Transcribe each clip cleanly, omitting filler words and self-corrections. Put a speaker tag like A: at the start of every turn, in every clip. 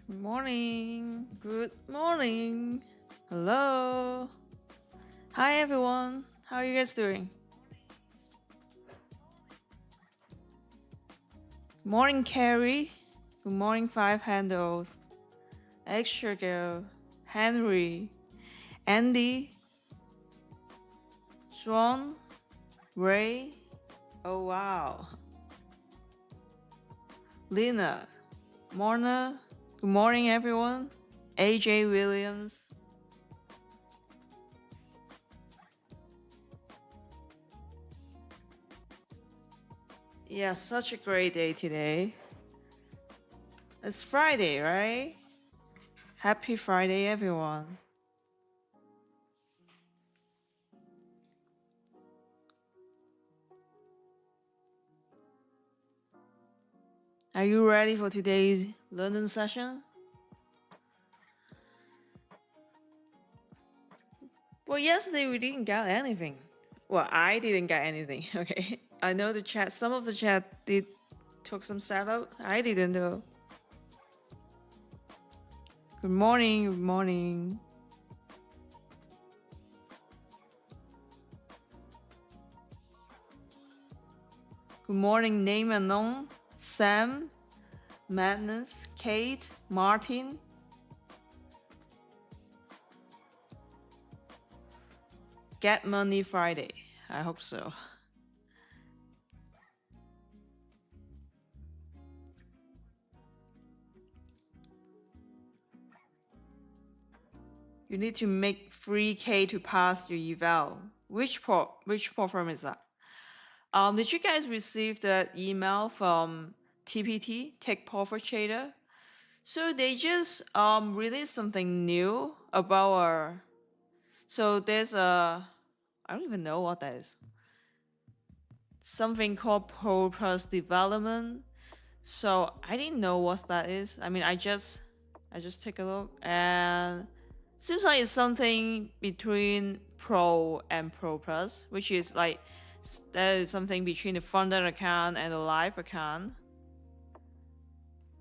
A: Morning. Good morning. Hello. Hi, everyone. How are you guys doing? Morning, Carrie. Good morning, Five Handles. Extra Girl. Henry. Andy. Swan. Ray. Oh wow. Lena. Morna. Good morning, everyone. AJ Williams. Yeah, such a great day today. It's Friday, right? Happy Friday, everyone. Are you ready for today's London session? Well, yesterday we didn't get anything. Well, I didn't get anything, okay? I know the chat, some of the chat took some setup. I didn't though. Good morning, good morning. Good morning, name unknown. Sam, Madness, Kate, Martin. Get Money Friday. I hope so. You need to make 3K to pass your eval. Which platform is that? Did you guys receive that email from TPT, Tech Profit Trader? So they just released something new about our. So there's I don't even know what that is. Something called Pro Plus Development. So I didn't know what that is. I mean, I just take a look, and seems like it's something between Pro and Pro Plus, which is like that is something between the funded account and the live account,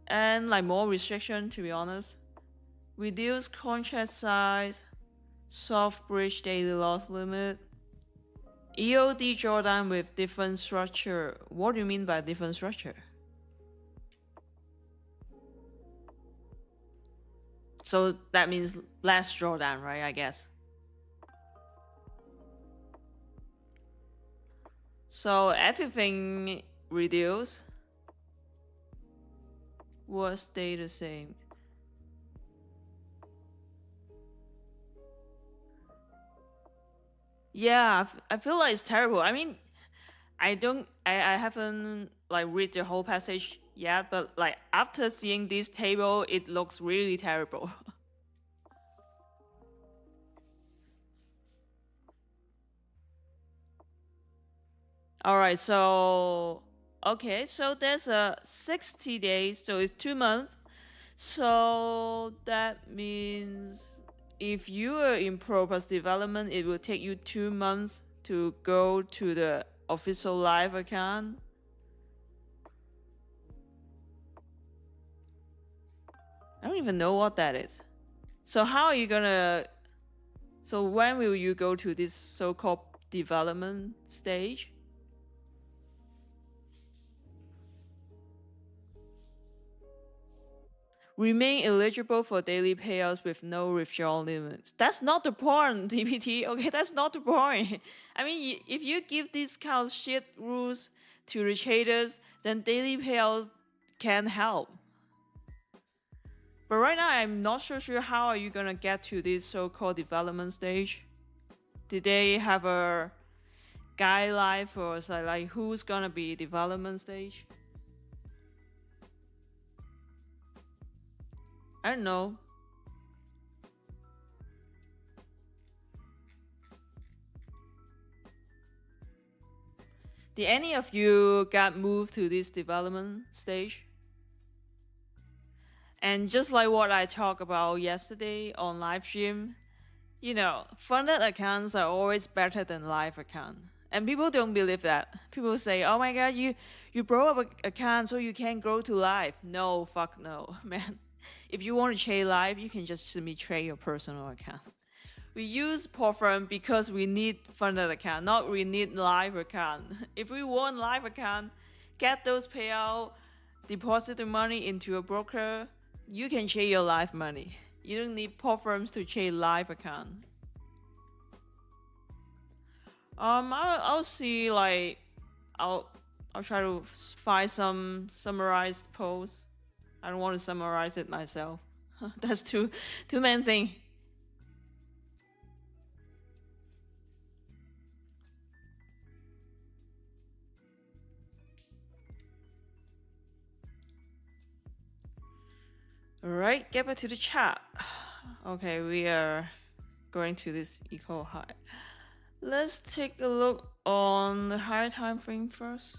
A: and like more restriction, to be honest. Reduce contract size, soft bridge daily loss limit, EOD drawdown with different structure. What do you mean by different structure? So that means less drawdown, right? I guess. So everything reduced will stay the same. Yeah, I feel like it's terrible. I mean, I haven't like read the whole passage yet, but like after seeing this table, it looks really terrible. All right, so okay, so there's a 60 days, so it's 2 months. So that means if you are in Pro-Plus development, it will take you 2 months to go to the official live account. I don't even know what that is. So how are you gonna? So when will you go to this so-called development stage? Remain eligible for daily payouts with no withdrawal limits. That's not the point, TPT. Okay, that's not the point. I mean, if you give these kind of shit rules to the traders, then daily payouts can help. But right now, I'm not so sure how are you gonna get to this so-called development stage. Did they have a guideline for like who's gonna be development stage? I don't know. Did any of you got moved to this development stage? And just like what I talked about yesterday on live stream, you know, funded accounts are always better than live account. And people don't believe that. People say, "Oh my god, you broke up an account so you can't grow to live." No, fuck no, man. If you want to trade live, you can just simply trade your personal account. We use platform because we need funded account, not we need live account. If we want live account, get those payout deposit the money into a broker, you can trade your live money. You don't need pot firms to trade live account. I'll see, like, I'll try to find some summarized posts. I don't want to summarize it myself. That's too many things. Alright, get back to the chat. Okay, we are going to this equal high. Let's take a look on the higher time frame first.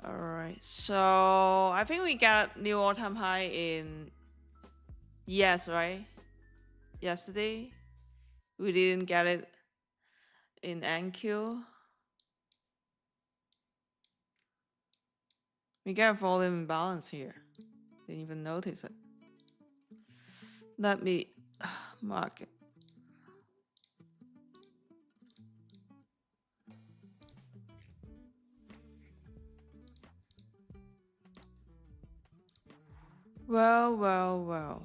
A: Alright, so I think we got new all-time high in right? Yesterday. We didn't get it in NQ. We got a volume imbalance here. Didn't even notice it. Let me mark it. Well.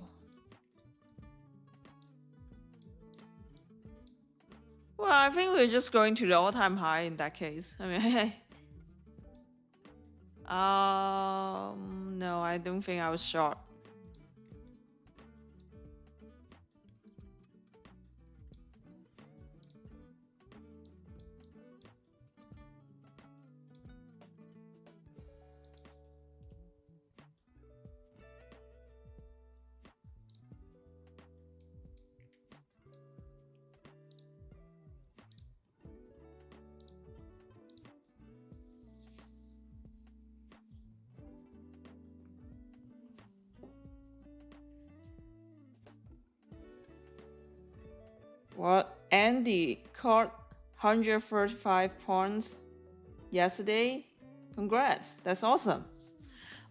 A: Well, I think we're just going to the all-time high in that case. I mean, no, I don't think I was short. What? Andy caught 135 points yesterday? Congrats, that's awesome.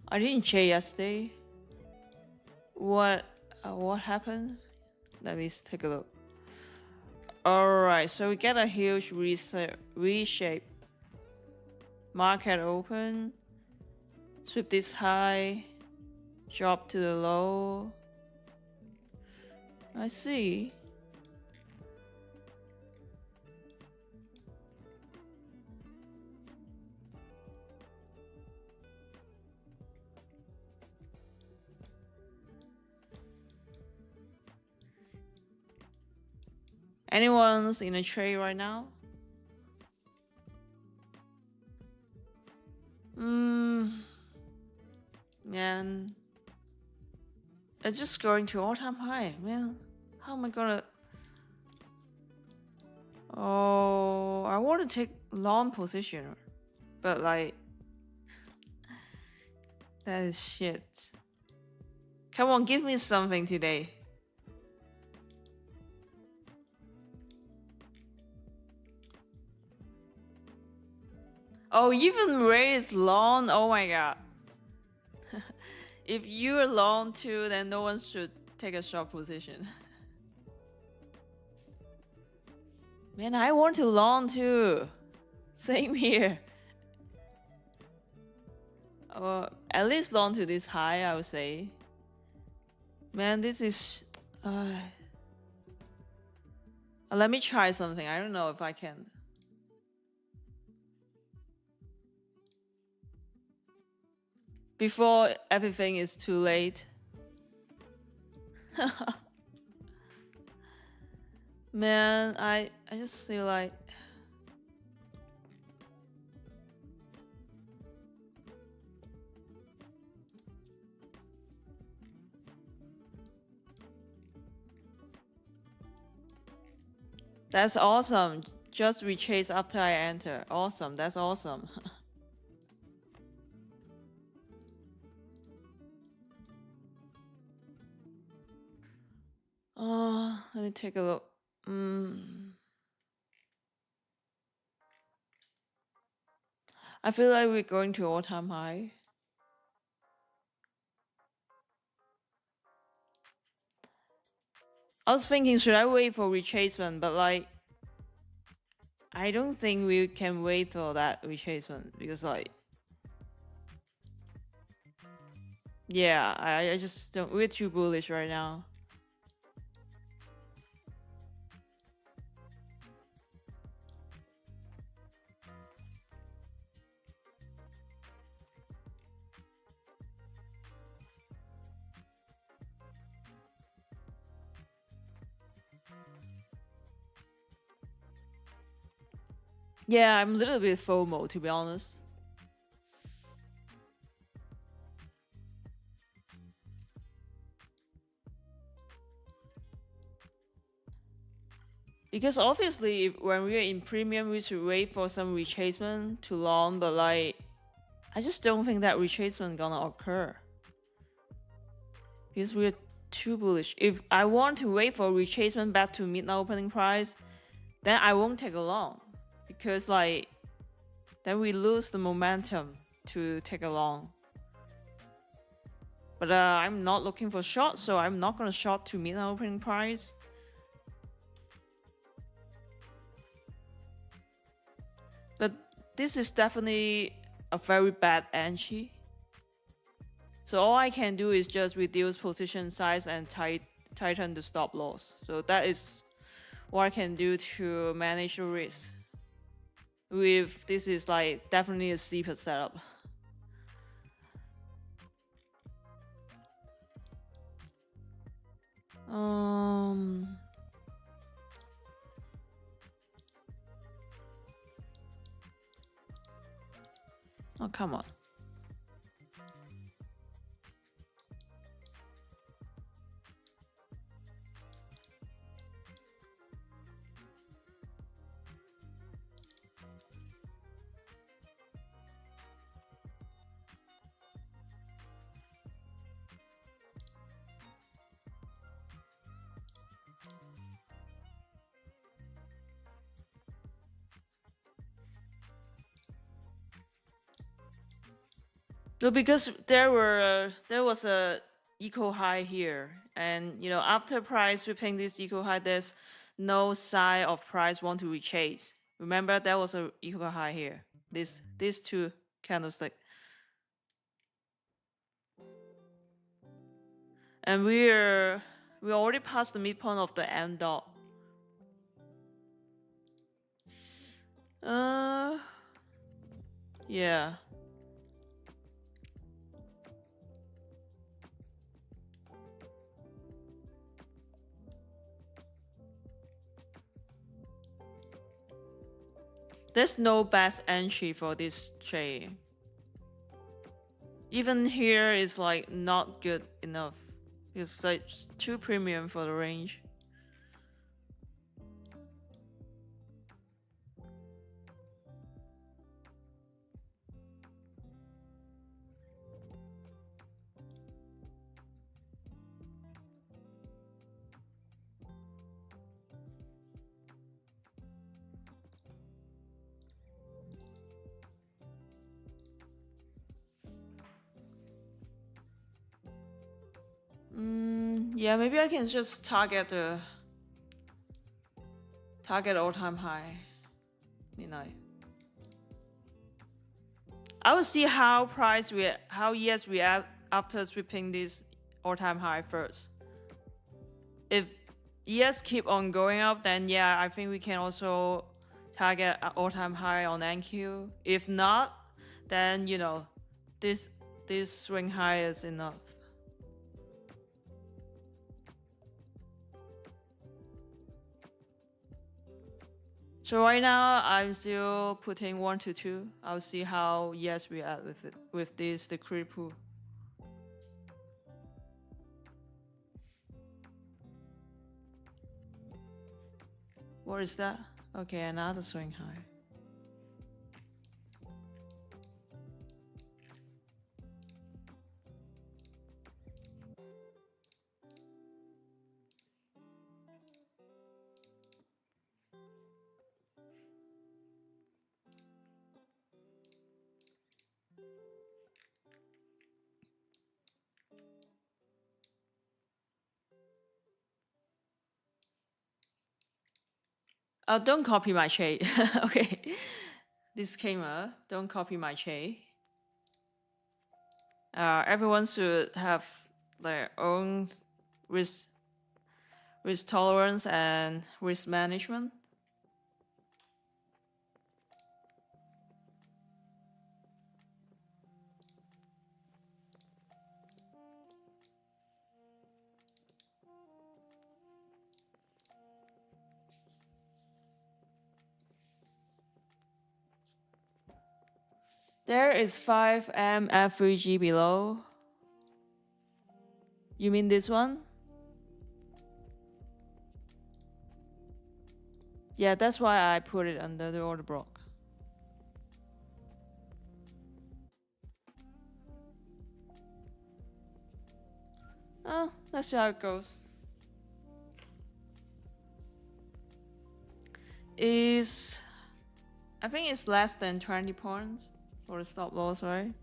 A: I didn't check yesterday. What happened? Let me take a look. Alright, so we get a huge reshape. Market open. Sweep this high. Drop to the low. I see. Anyone's in a trade right now? Man. It's just going to all-time high, man. How am I gonna... Oh, I want to take long position. But like... That is shit. Come on, give me something today. Oh, even Ray is long. Oh my god. If you're long too, then no one should take a short position. Man, I want to long too. Same here. At least long to this high, I would say. Man, this is... let me try something. I don't know if I can. Before everything is too late. Man, I just feel like... That's awesome. Just retrace after I enter. Awesome. That's awesome. Let me take a look. I feel like we're going to all-time high. I was thinking, should I wait for retracement? But like, I don't think we can wait for that retracement because like, yeah, I just don't. We're too bullish right now. Yeah, I'm a little bit FOMO, to be honest. Because obviously, when we're in premium, we should wait for some retracement to long, but like, I just don't think that retracement gonna occur. Because we're too bullish. If I want to wait for retracement back to midnight opening price, then I won't take a long. Because like, then we lose the momentum to take a long. But I'm not looking for short, so I'm not gonna short to midnight opening price. But this is definitely a very bad entry. So all I can do is just reduce position size and tighten the stop loss. So that is what I can do to manage the risk. With this is like definitely a steeper setup. Oh, come on. No, because there was a equal high here, and you know after price ripping this equal high, there's no sign of price want to retrace. Remember there was a equal high here. These two candlestick, and we already passed the midpoint of the end dot. Yeah. There's no best entry for this trade. Even here is like not good enough. It's like too premium for the range. Yeah, maybe I can just target all-time high midnight. I will see how ES react after sweeping this all-time high first. If ES keep on going up, then yeah, I think we can also target all-time high on NQ. If not, then you know this swing high is enough. So right now I'm still putting 1 to 2. I'll see how ES react with it with this the creep pool. What is that? Okay, another swing high. Don't copy my shade. Okay. Disclaimer, don't copy my shade. Everyone should have their own risk tolerance and risk management. There is 5M F3G below. You mean this one? Yeah, that's why I put it under the order block. Oh, let's see how it goes. I think it's less than 20 points for the stop loss, right?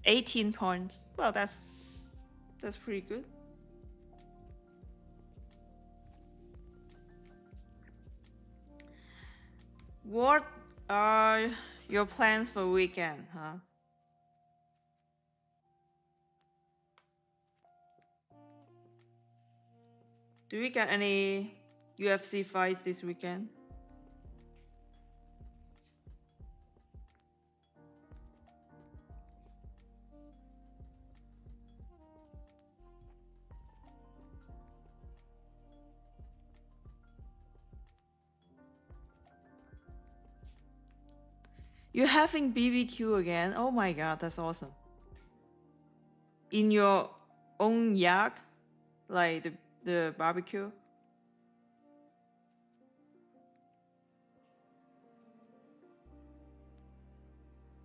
A: 18 points. Well, that's pretty good. What are your plans for weekend, huh? Do you get any UFC fights this weekend? You're having BBQ again? Oh my god, that's awesome. In your own yak? Like the barbecue?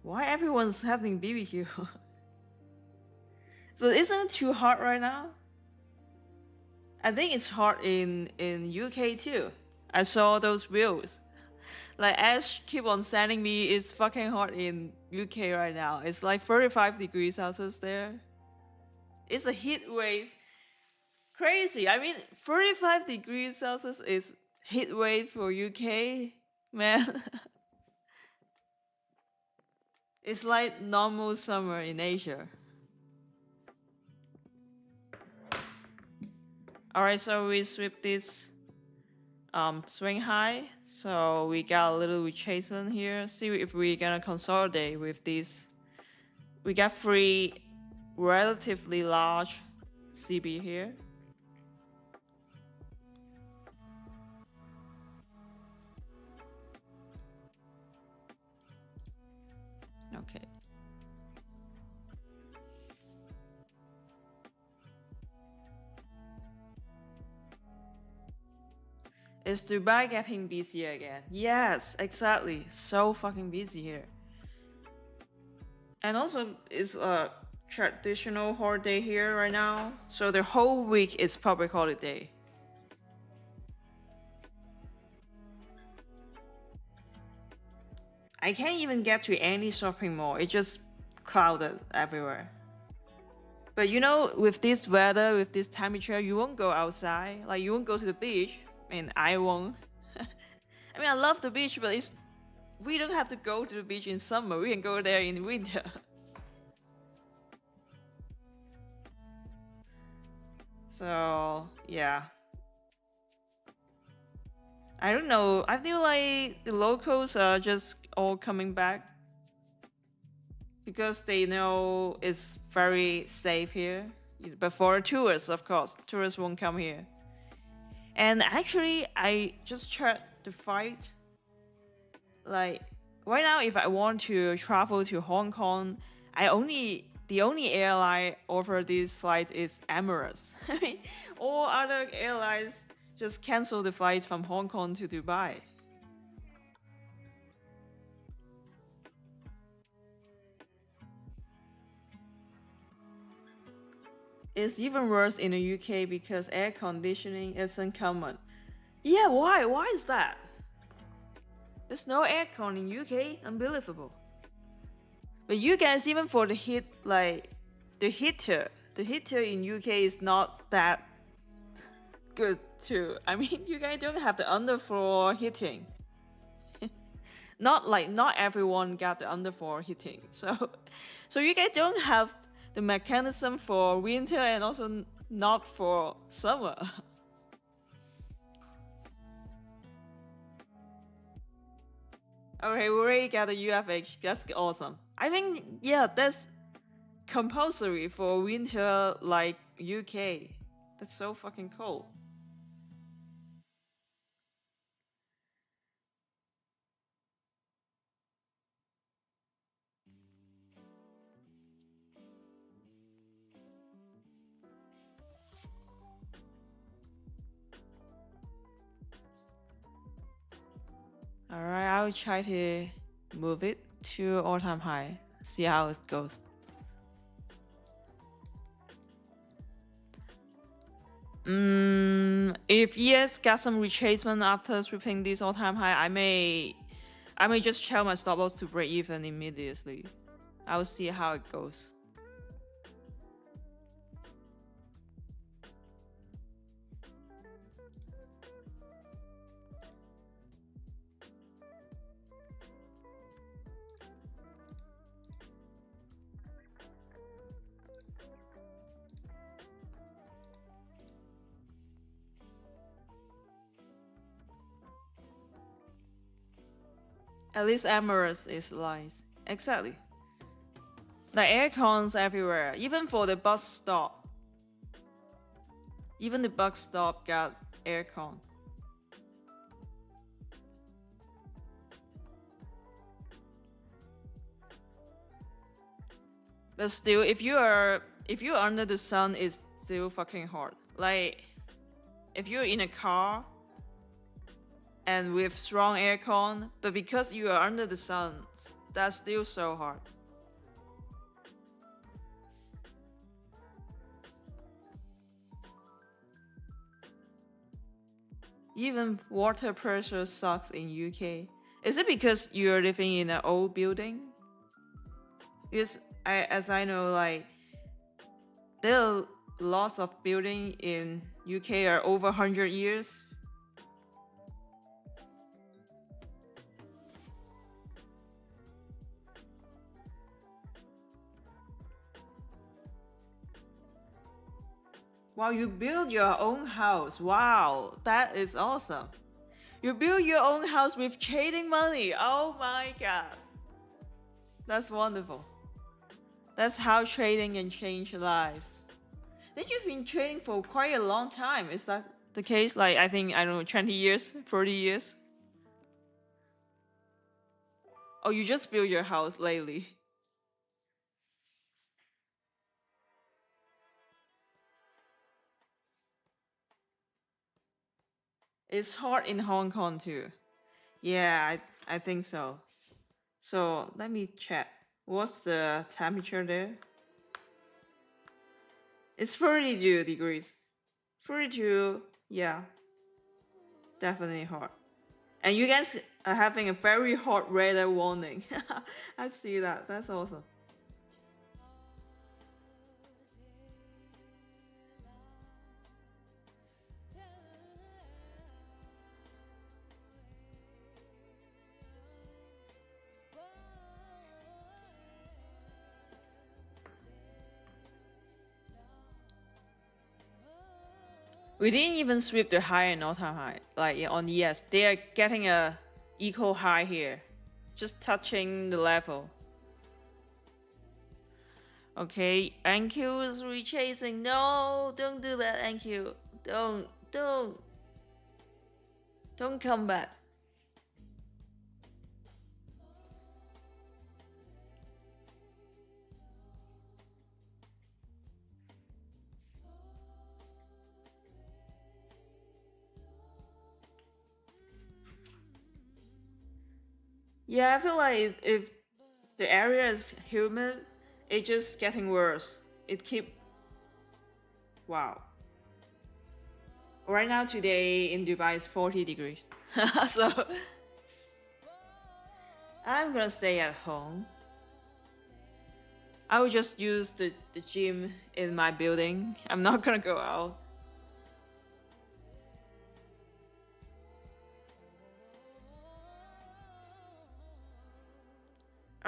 A: Why everyone's having BBQ? But isn't it too hot right now? I think it's hot in UK too. I saw those reels. Like Ash keep on sending me, it's fucking hot in UK right now. It's like 35 degrees Celsius there. It's a heat wave. Crazy. I mean, 35 degrees Celsius is heat wave for UK, man. It's like normal summer in Asia. Alright, so we sweep this swing high. So we got a little retracement here. See if we're gonna consolidate with this. We got 3 relatively large CB here. Okay. Is Dubai getting busy again? Yes, exactly. So fucking busy here. And also, it's a traditional holiday here right now. So the whole week is public holiday. I can't even get to any shopping mall. It's just crowded everywhere. But you know, with this weather, with this temperature, you won't go outside. Like, you won't go to the beach. I mean, I won't. I mean, I love the beach, but we don't have to go to the beach in summer. We can go there in winter. So, yeah. I don't know. I feel like the locals are just all coming back because they know it's very safe here. But for tourists, of course, tourists won't come here. And actually, I just checked the flight. Like, right now, if I want to travel to Hong Kong, the only airline offer this flight is Emirates. I mean, all other airlines just cancel the flights from Hong Kong to Dubai. It's even worse in the UK because air conditioning isn't common. Yeah, why? Why is that? There's no aircon in UK? Unbelievable. But you guys, even for the heat, like the heater in UK is not that good too. I mean, you guys don't have the underfloor heating. Not everyone got the underfloor heating. So you guys don't have the mechanism for winter and also not for summer. Okay, we already got the UFH. That's awesome. I think, yeah, that's compulsory for winter like UK. That's so fucking cool. Alright, I'll try to move it to all-time high. See how it goes. If ES got some retracement after sweeping this all-time high, I may just tell my stop loss to break even immediately. I'll see how it goes. At least Emirates is nice. Exactly. The aircons everywhere, even for the bus stop. Even the bus stop got aircon. But still, if you're under the sun, it's still fucking hard. Like, if you're in a car and with strong aircon, but because you are under the sun, that's still so hard. Even water pressure sucks in UK. Is it because you're living in an old building? Because as I know, like, there are lots of buildings in UK are over 100 years. Wow, you build your own house. Wow, that is awesome. You build your own house with trading money. Oh my god. That's wonderful. That's how trading can change lives. Then you've been trading for quite a long time. Is that the case? Like, I think, I don't know, 20 years, 40 years? Oh, you just built your house lately. It's hot in Hong Kong too. Yeah, I think so. So let me check. What's the temperature there? It's 32 degrees. 32, yeah. Definitely hot. And you guys are having a very hot weather warning. I see that. That's awesome. We didn't even sweep the high and all-time high. Like on ES, they are getting a equal high here. Just touching the level. Okay, NQ is rechasing. No, don't do that, NQ. Don't come back. Yeah, I feel like if the area is humid, it's just getting worse. It keep. Wow. Right now, today in Dubai is 40 degrees. So I'm gonna stay at home. I will just use the gym in my building. I'm not gonna go out.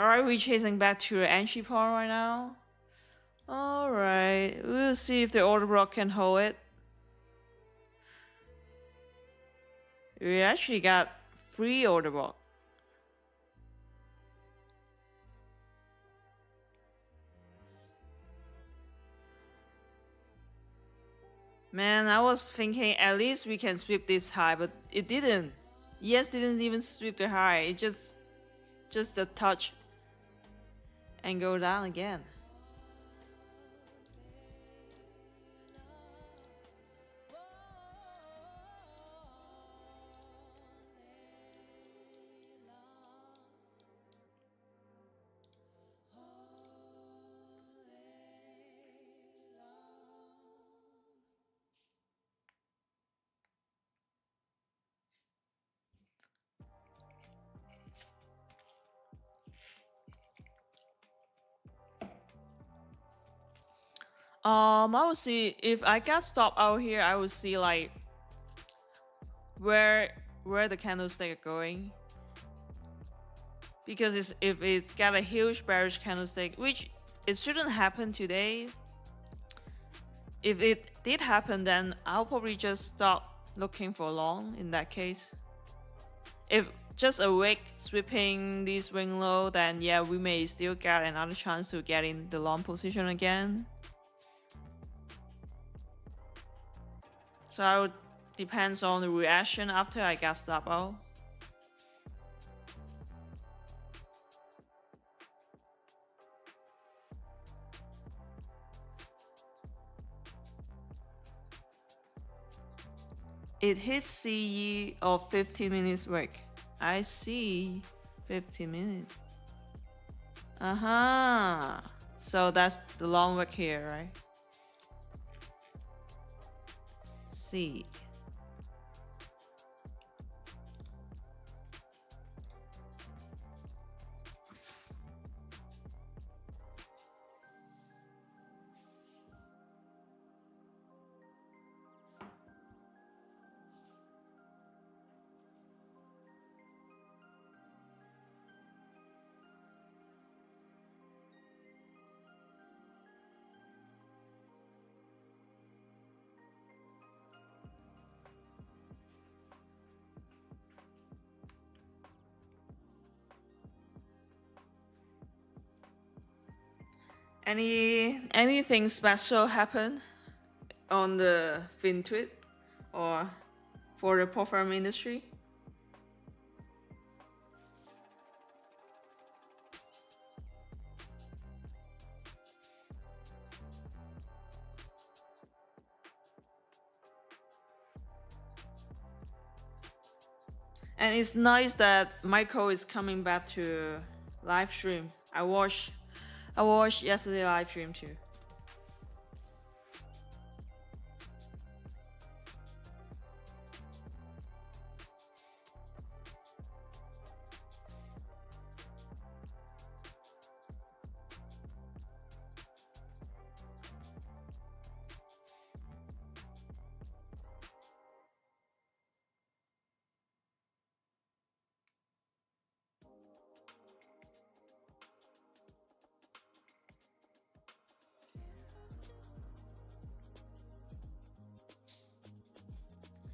A: Alright, we're chasing back to the entry point right now. Alright, we'll see if the order block can hold it. We actually got 3 order block. Man, I was thinking at least we can sweep this high, but it didn't. Yes, didn't even sweep the high. It just a touch and go down again. I would see if I got stopped out here, I would see like where the candlestick are going. Because if it's got a huge bearish candlestick, which it shouldn't happen today. If it did happen, then I'll probably just stop looking for long in that case. If just a wick sweeping this swing low, then yeah, we may still get another chance to get in the long position again. So it depends on the reaction after I got stopped out. It hits CE of 15 minutes wick. I see 15 minutes. So that's the long wick here, right? See. Anything special happen on the FinTwit or for the performance industry? And it's nice that Michael is coming back to live stream. I watched yesterday live stream too.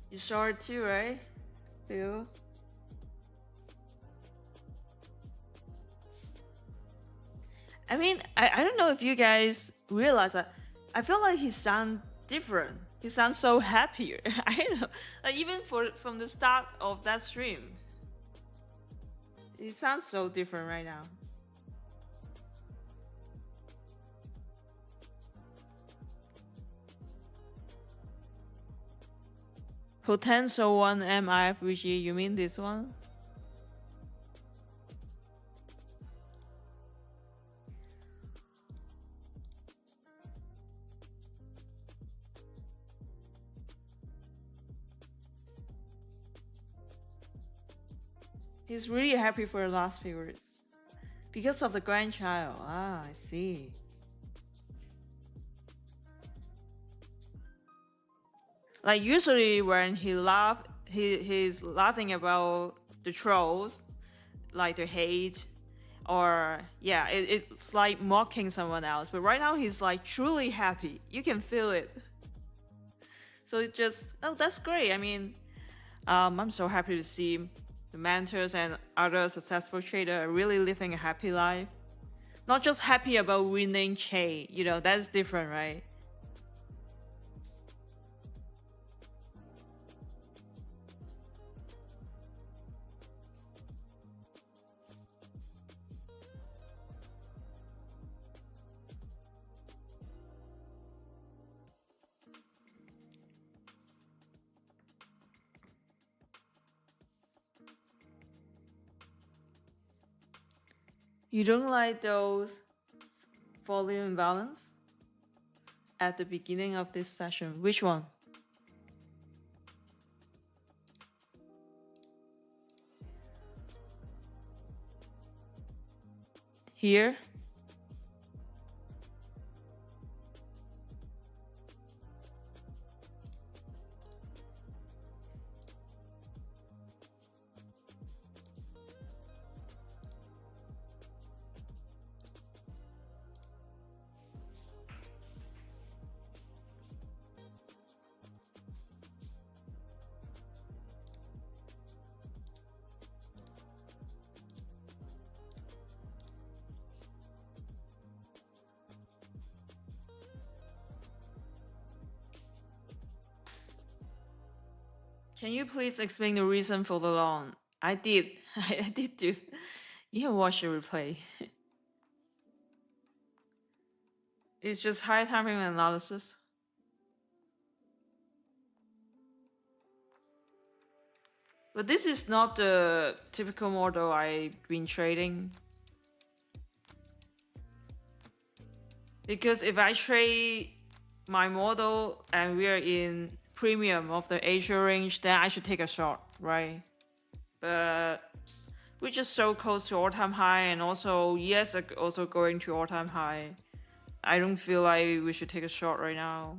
A: You saw it too, right, Phil? I mean, I don't know if you guys realize that. I feel like he sounds different. He sounds so happier. I don't know. Like even from the start of that stream, it sounds so different right now. Potential 1 MIFVG, you mean this one? He's really happy for the last figures. Because of the grandchild. Ah, I see. Like usually when he he's laughing about the trolls, like the hate, or yeah, it's like mocking someone else. But right now he's like truly happy. You can feel it. So it just, oh, that's great. I mean, I'm so happy to see the mentors and other successful traders are really living a happy life. Not just happy about winning trade, you know, that's different, right? You don't like those volume imbalance at the beginning of this session? Which one? Here? Can you please explain the reason for the long? I did. I did do. You can watch the replay. It's just high timing analysis. But this is not the typical model I've been trading. Because if I trade my model and we are in premium of the Asia range, then I should take a short, right? But we're just so close to all-time high, and also yes, also going to all-time high. I don't feel like we should take a short right now.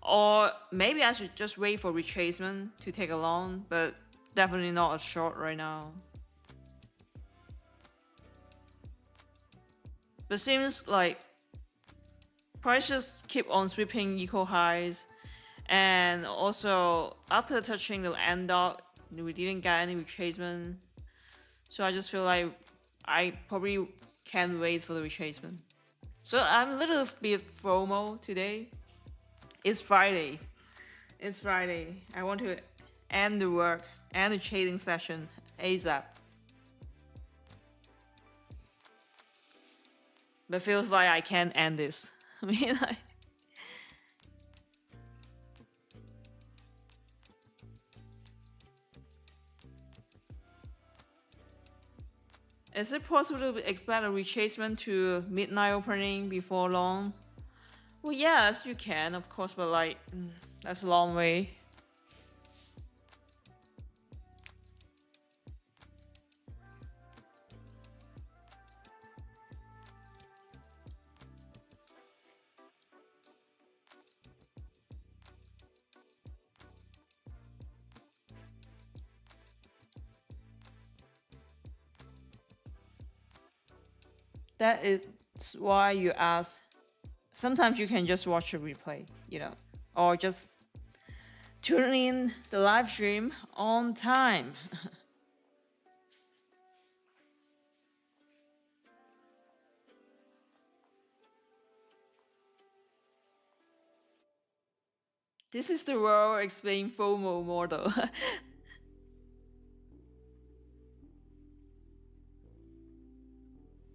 A: Or maybe I should just wait for retracement to take a long, but definitely not a short right now. But seems like prices keep on sweeping equal highs, and also after touching the end dot, we didn't get any retracement. So I just feel like I probably can't wait for the retracement. So I'm a little bit FOMO today. It's Friday. It's Friday. I want to end the work and the trading session ASAP. But feels like I can't end this. I mean, like, is it possible to expect a retracement to midnight opening before long? Well, yes, you can, of course, but like, that's a long way. That is why you ask. Sometimes you can just watch a replay, you know, or just tune in the live stream on time. This is the well explained FOMO model.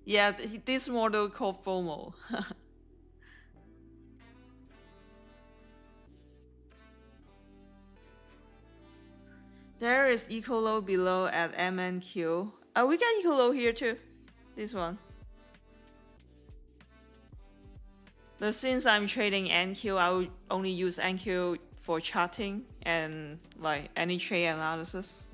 A: Yeah, this model called FOMO. There is equal low below at MNQ. Oh, we got equal low here too. This one. But since I'm trading NQ, I will only use NQ for charting and like any trade analysis.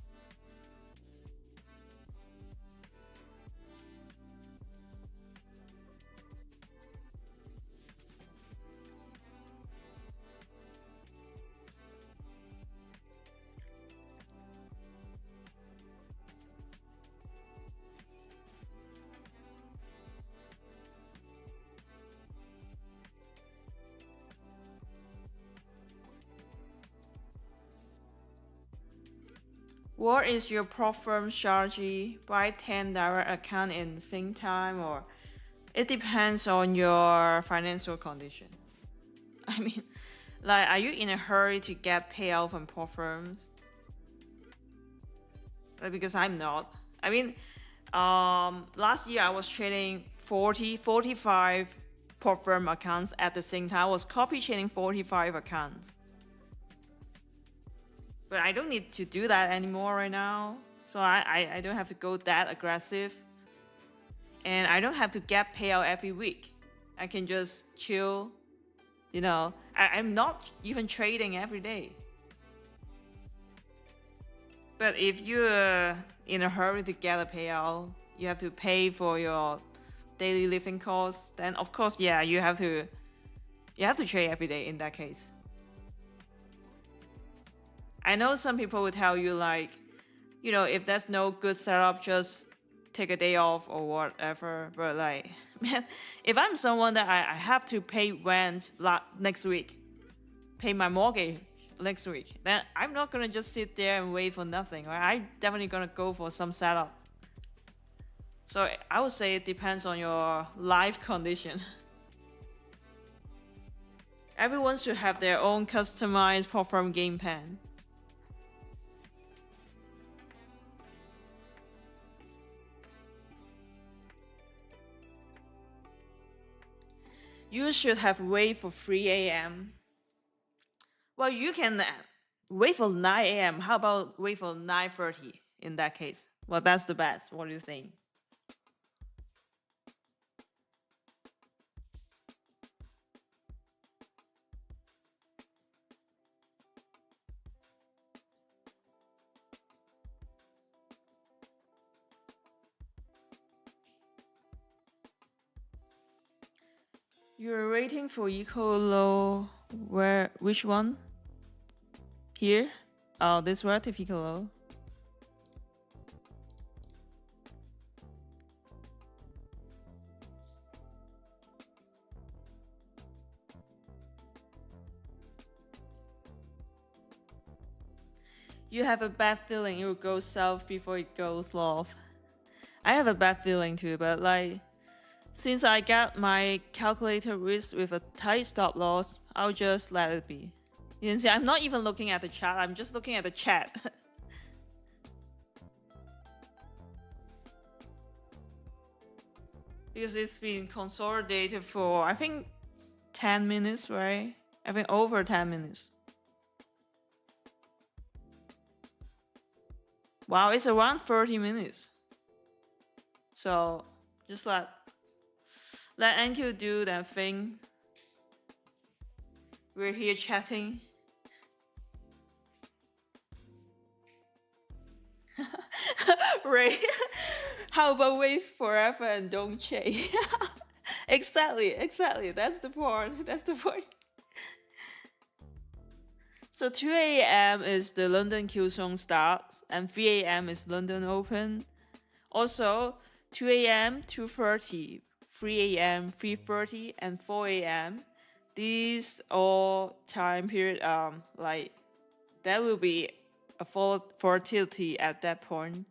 A: What is your prop firm strategy? Buy 10 direct account in the same time, or it depends on your financial condition. I mean, like, are you in a hurry to get payout from prop firms? Because I'm not. I mean, last year I was trading 45 prop firm accounts at the same time. I was copy trading 45 accounts. But I don't need to do that anymore right now. So I don't have to go that aggressive. And I don't have to get payout every week. I can just chill. You know, I'm not even trading every day. But if you're in a hurry to get a payout, you have to pay for your daily living costs, then of course, yeah, you have to trade every day in that case. I know some people will tell you, like, you know, if there's no good setup, just take a day off or whatever. But like, man, if I'm someone that I have to pay rent next week, pay my mortgage next week, then I'm not gonna just sit there and wait for nothing, right? I'm definitely gonna go for some setup. So I would say it depends on your life condition. Everyone should have their own customized prop firm game plan. You should have wait for 3 a.m. Well, you can wait for 9 a.m. How about wait for 9:30 in that case? Well, that's the best. What do you think? You're waiting for equal low. Which one? Here? Oh, this relative equal low. You have a bad feeling it will go south before it goes north. I have a bad feeling too, but like, since I got my calculated risk with a tight stop loss, I'll just let it be. You can see I'm not even looking at the chart, I'm just looking at the chat. Because it's been consolidated for, I think, 10 minutes, right? I think over 10 minutes. Wow, it's around 30 minutes. So just let NQ do that thing. We're here chatting. Ray, how about wait forever and don't chase? Exactly. That's the point. So 2 a.m. is the London Q zone starts, and 3 a.m. is London Open. Also, 2 a.m., 2:30, 3 a.m., 3:30, and 4 a.m. These all time period, like, there will be a volatility at that point.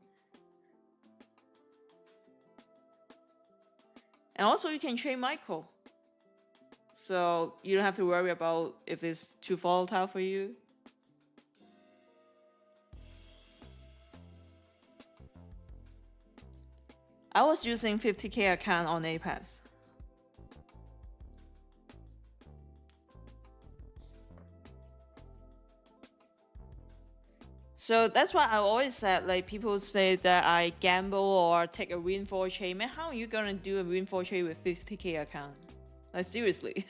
A: And also you can trade micro. So you don't have to worry about if it's too volatile for you. I was using 50K account on Apex. So that's why I always said, like, people say that I gamble or take a windfall trade. Man, how are you gonna do a windfall trade with 50K account? Like, seriously.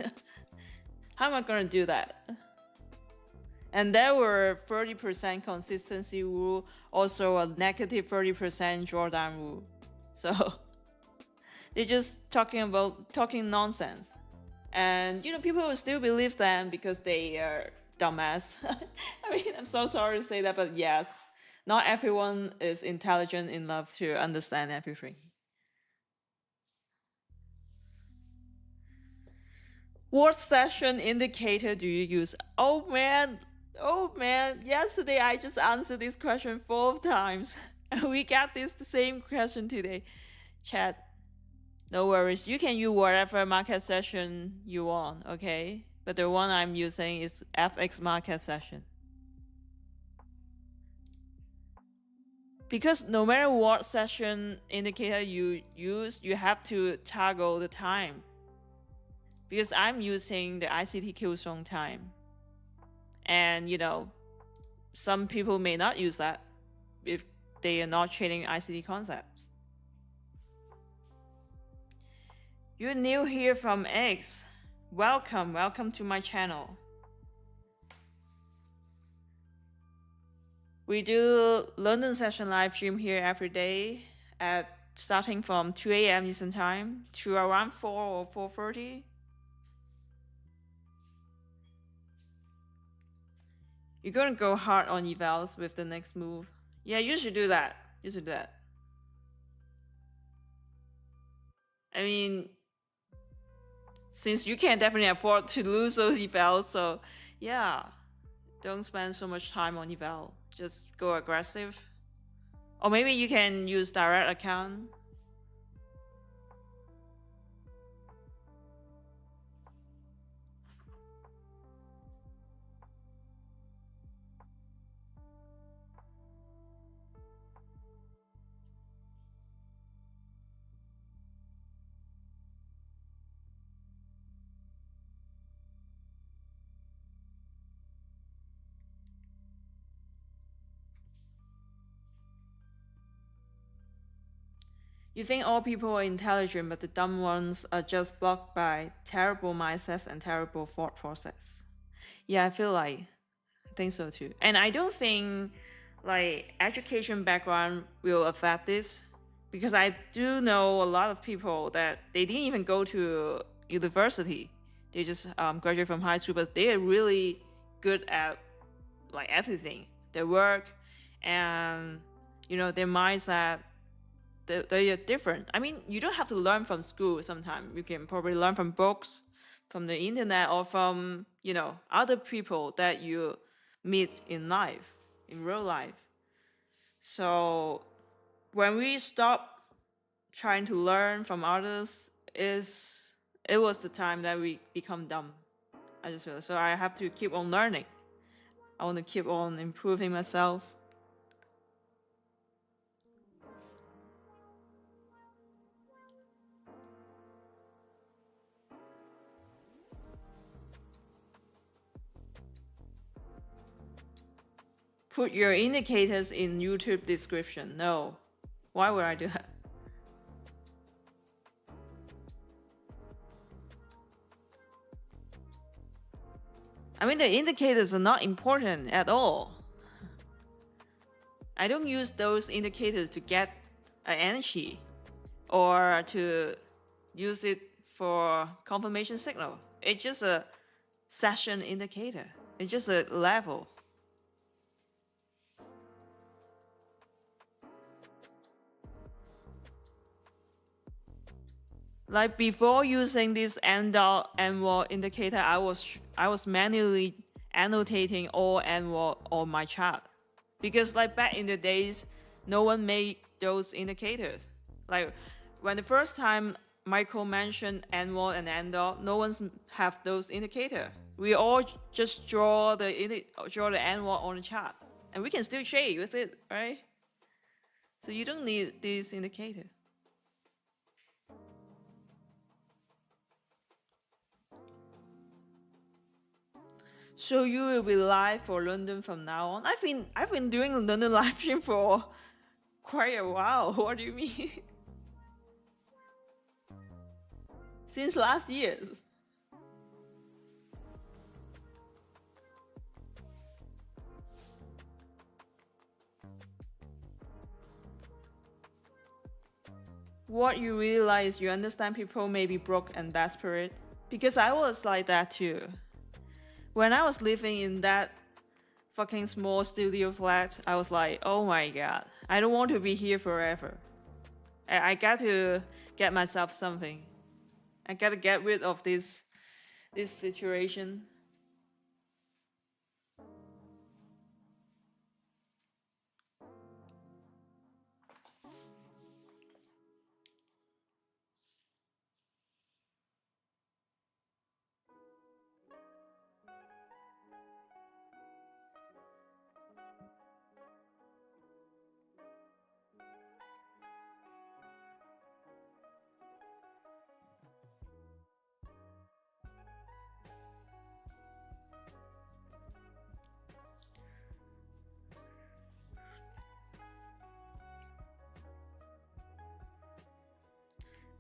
A: How am I gonna do that? And there were 30% consistency rule, also a negative 30% drawdown rule. So they're just talking nonsense. And you know, people will still believe them because they are dumbass. I mean, I'm so sorry to say that, but yes, not everyone is intelligent enough to understand everything. What session indicator do you use? Oh man, Oh man, yesterday I just answered this question 4 times. And we got the same question today. Chat, no worries. You can use whatever market session you want, okay? But the one I'm using is FX market session. Because no matter what session indicator you use, you have to toggle the time. Because I'm using the ICT kill zone time. And some people may not use that if they are not trading ICT concepts. You're new here from X. Welcome to my channel. We do London session live stream here every day starting from 2 a.m. Eastern time to around 4 or 4:30. You're gonna go hard on evals with the next move. Yeah, you should do that. I mean, since you can definitely afford to lose those evals, so yeah, don't spend so much time on eval. Just go aggressive. Or maybe you can use direct account. You think all people are intelligent, but the dumb ones are just blocked by terrible mindsets and terrible thought process. Yeah, I think so too. And I don't think education background will affect this, because I do know a lot of people that they didn't even go to university. They just graduate from high school, but they are really good at everything, their work, and their mindset. They are different. I mean, you don't have to learn from school sometimes. You can probably learn from books, from the internet, or from, other people that you meet in life, in real life. So when we stop trying to learn from others, it was the time that we become dumb. I just feel so I have to keep on learning. I want to keep on improving myself. Put your indicators in YouTube description. No. Why would I do that? I mean, the indicators are not important at all. I don't use those indicators to get an energy or to use it for confirmation signal. It's just a session indicator. It's just a level. Like before using this end-dot annual indicator, I was manually annotating all annual on my chart, because back in the days, no one made those indicators. Like when the first time Michael mentioned annual and end-dot, no one have those indicators. We all just draw the annual on the chart, and we can still trade with it, right? So you don't need these indicators. So you will be live for London from now on? I've been doing London live stream for quite a while. What do you mean? Since last year. What you realize, you understand people may be broke and desperate. Because I was like that too. When I was living in that fucking small studio flat, I was like, oh my god, I don't want to be here forever. I got to get myself something. I gotta get rid of this situation.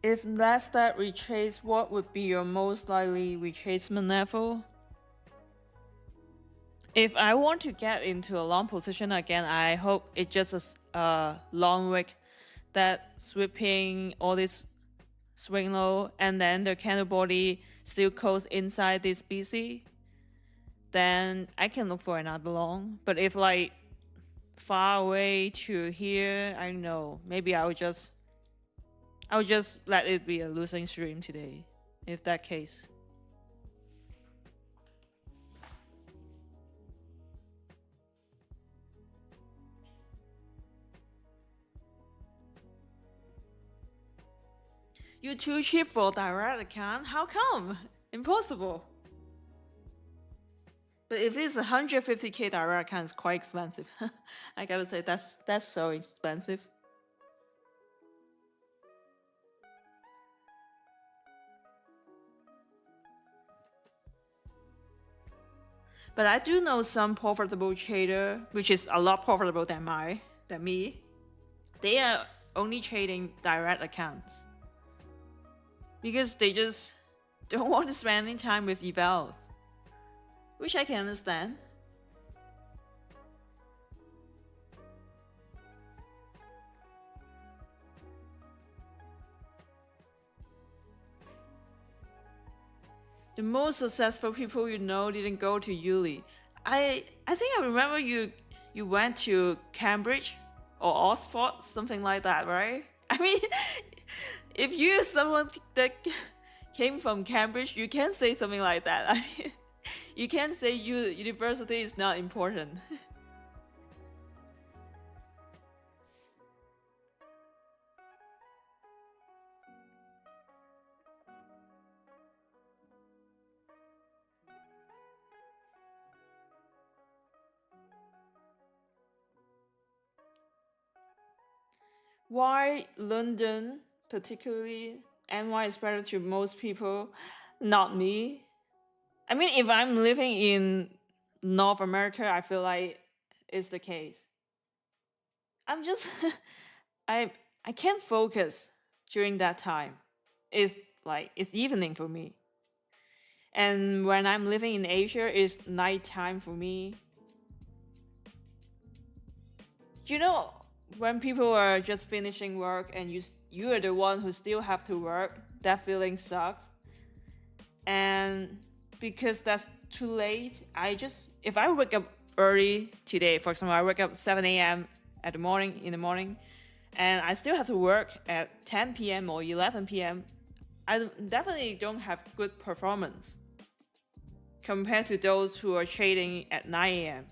A: If Nasdaq retraces, what would be your most likely retracement level? If I want to get into a long position again, I hope it's just a long wick that sweeping all this swing low, and then the candle body still close inside this BC, then I can look for another long. But if like far away to here, I don't know, maybe I would just let it be a losing stream today, if that case. You're too cheap for a direct account? How come? Impossible. But if it's 150k direct account, it's quite expensive. I gotta say, that's so expensive. But I do know some profitable trader, which is a lot profitable than me. They are only trading direct accounts because they just don't want to spend any time with evals, which I can understand. The most successful people you know didn't go to Uli. I think I remember you went to Cambridge or Oxford, something like that, right? I mean, if you're someone that came from Cambridge, you can say something like that. I mean, you can't say university is not important. Why London, particularly, and why it's better to most people, not me? I mean, if I'm living in North America, I feel like it's the case. I'm just, I can't focus during that time. It's like, it's evening for me. And when I'm living in Asia, it's nighttime for me. You know, when people are just finishing work and you are the one who still have to work, that feeling sucks. And because that's too late, if I wake up early today, for example, I wake up 7 a.m. in the morning, and I still have to work at 10 p.m. or 11 p.m., I definitely don't have good performance compared to those who are trading at 9 a.m.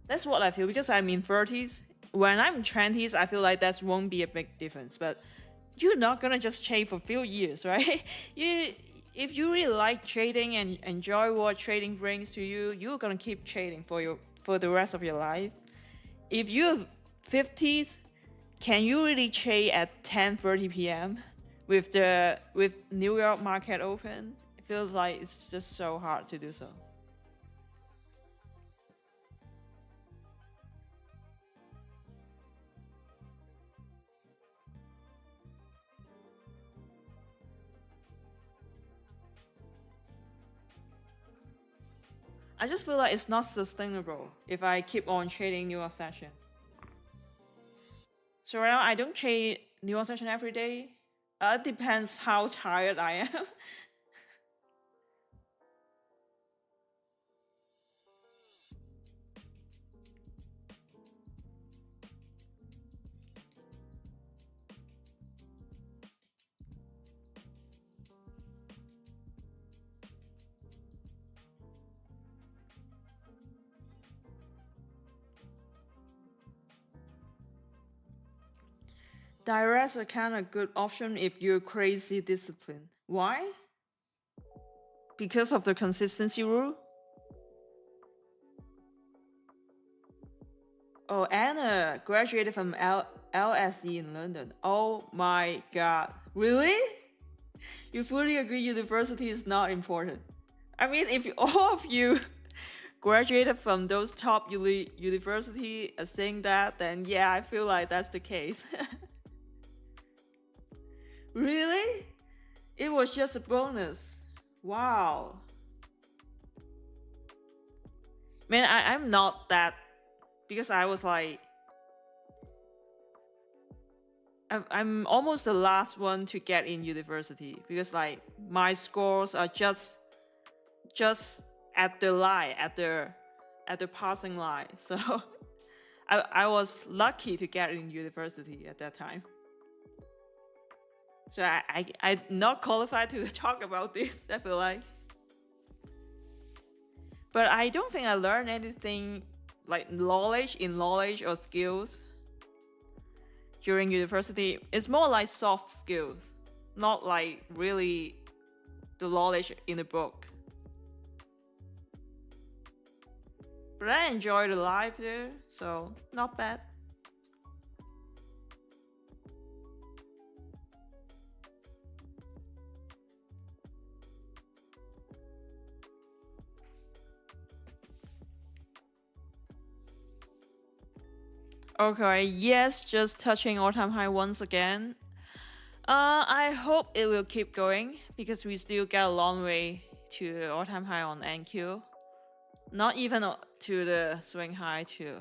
A: That's what I feel because I'm in 30s. When I'm in 20s, I feel like that won't be a big difference. But you're not gonna just trade for a few years, right? If you really like trading and enjoy what trading brings to you, you're gonna keep trading for the rest of your life. If you're 50s, can you really trade at 10:30 p.m. with New York market open? It feels like it's just so hard to do so. I just feel like it's not sustainable if I keep on trading New York session. So right now I don't trade New York session every day. It depends how tired I am. Direct account a good option if you're crazy disciplined. Why? Because of the consistency rule? Oh, Anna graduated from LSE in London. Oh my god. Really? You fully agree university is not important. I mean, if all of you graduated from those top university saying that, then yeah, I feel like that's the case. Really? It was just a bonus. Wow. Man, I'm not that, because I was like, I'm almost the last one to get in university, because like my scores are just at the line, at the passing line. So I was lucky to get in university at that time. So I'm not qualified to talk about this, I feel like. But I don't think I learned anything like knowledge or skills during university. It's more like soft skills, not like really the knowledge in the book. But I enjoyed the life there, so not bad. Okay, yes, just touching all-time high once again. I hope it will keep going, because we still got a long way to all-time high on NQ. Not even to the swing high too.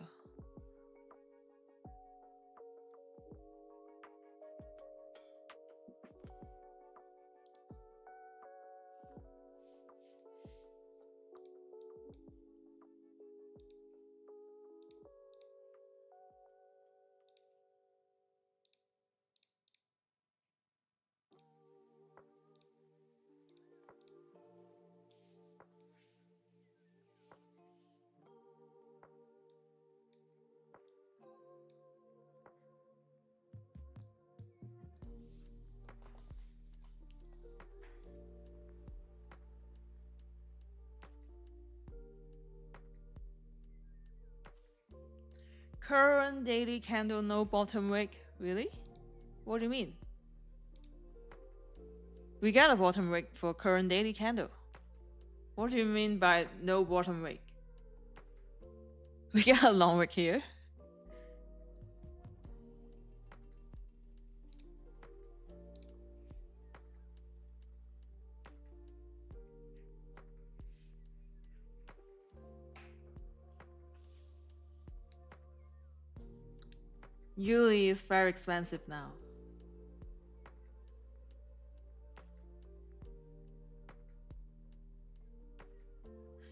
A: Current daily candle, no bottom wick. Really? What do you mean? We got a bottom wick for current daily candle. What do you mean by no bottom wick? We got a long wick here. Yuli is very expensive now.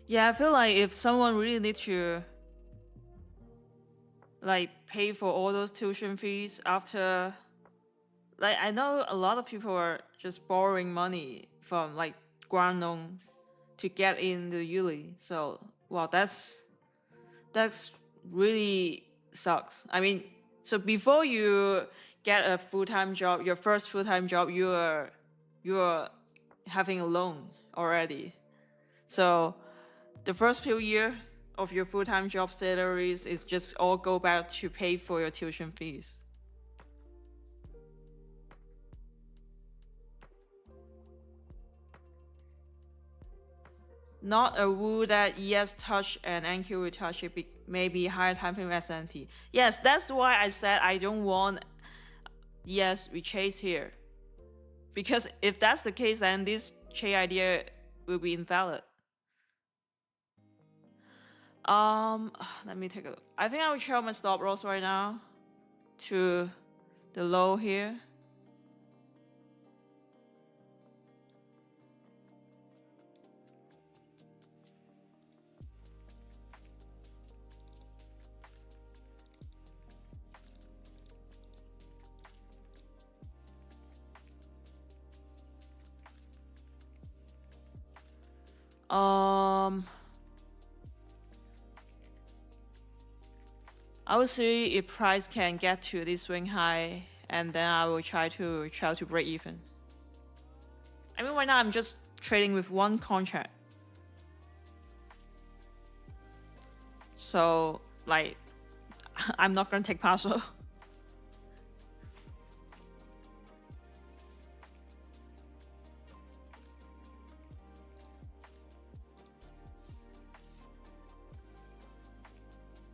A: Yeah, I feel like if someone really needs to like pay for all those tuition fees after, like I know a lot of people are just borrowing money from like grant loan to get in the Yuli. So wow, that's really sucks. I mean, so before you get a full-time job, your first full-time job, you're having a loan already. So the first few years of your full-time job salaries is just all go back to pay for your tuition fees. Not a rule that yes touch and NQ will touch it, maybe higher time frame SNT. Yes, that's why I said I don't want yes we chase here, because if that's the case, then this chase idea will be invalid. Let me take a look. I think I will show my stop loss right now to the low here. I will see if price can get to this swing high, and then I will try to break even. I mean, right now I'm just trading with one contract, so like I'm not gonna take partial.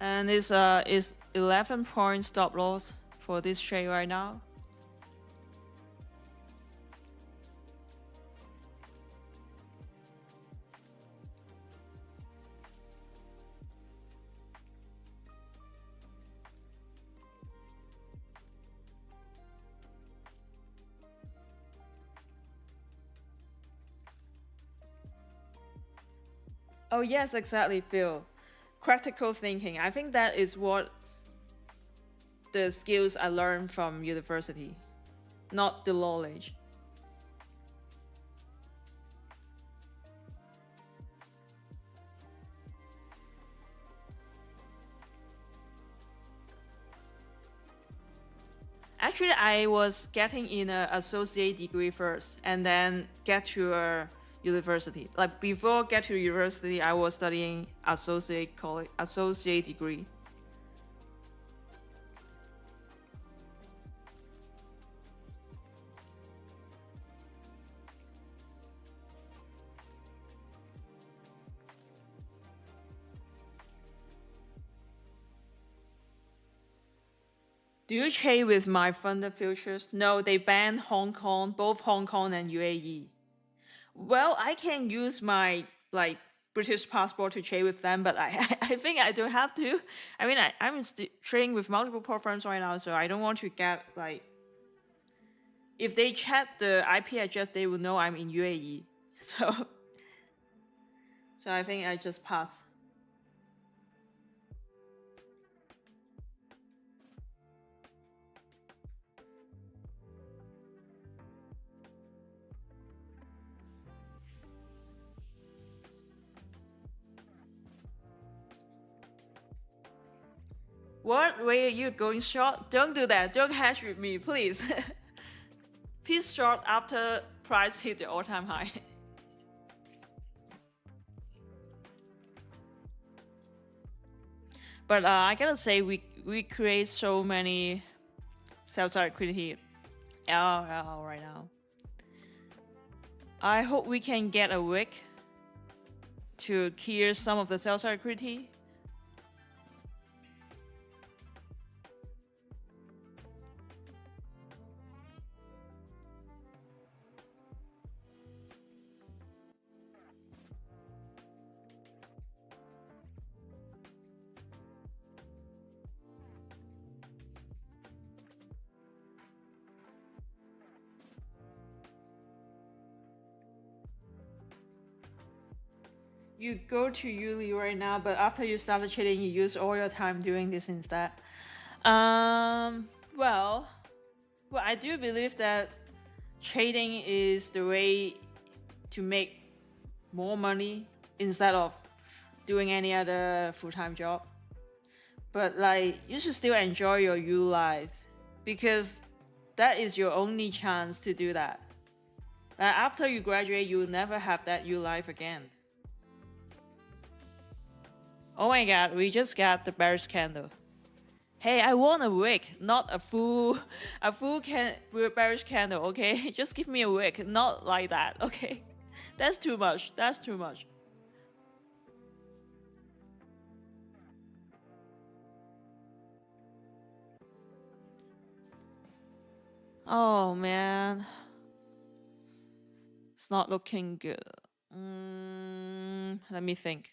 A: And it's 11 point stop loss for this trade right now. Oh yes, exactly, Phil. Critical thinking. I think that is what the skills I learned from university, not the knowledge. Actually, I was getting in an associate degree first, and then get to a university. Like before get to university, I was studying associate degree. Do you trade with my funded futures? No, they banned Hong Kong, both Hong Kong and UAE. Well, I can use my like British passport to trade with them, but I think I don't have to. I mean, I'm trading with multiple platforms right now, so I don't want to get like. If they check the IP address, they will know I'm in UAE. So I think I just pass. What way are you going short? Don't do that. Don't hedge with me, please. Please short after price hit the all-time high. But I gotta say, we create so many sell-side liquidity right now. I hope we can get a wick to clear some of the sell-side liquidity. You go to Yuli right now, but after you started trading, you use all your time doing this instead. Well, I do believe that trading is the way to make more money instead of doing any other full-time job. But like, you should still enjoy your U life because that is your only chance to do that. Like, after you graduate, you will never have that U life again. Oh my god, we just got the bearish candle. Hey, I want a wick, not a full bearish candle, okay? Just give me a wick, not like that, okay? That's too much. That's too much. Oh man, it's not looking good. Let me think.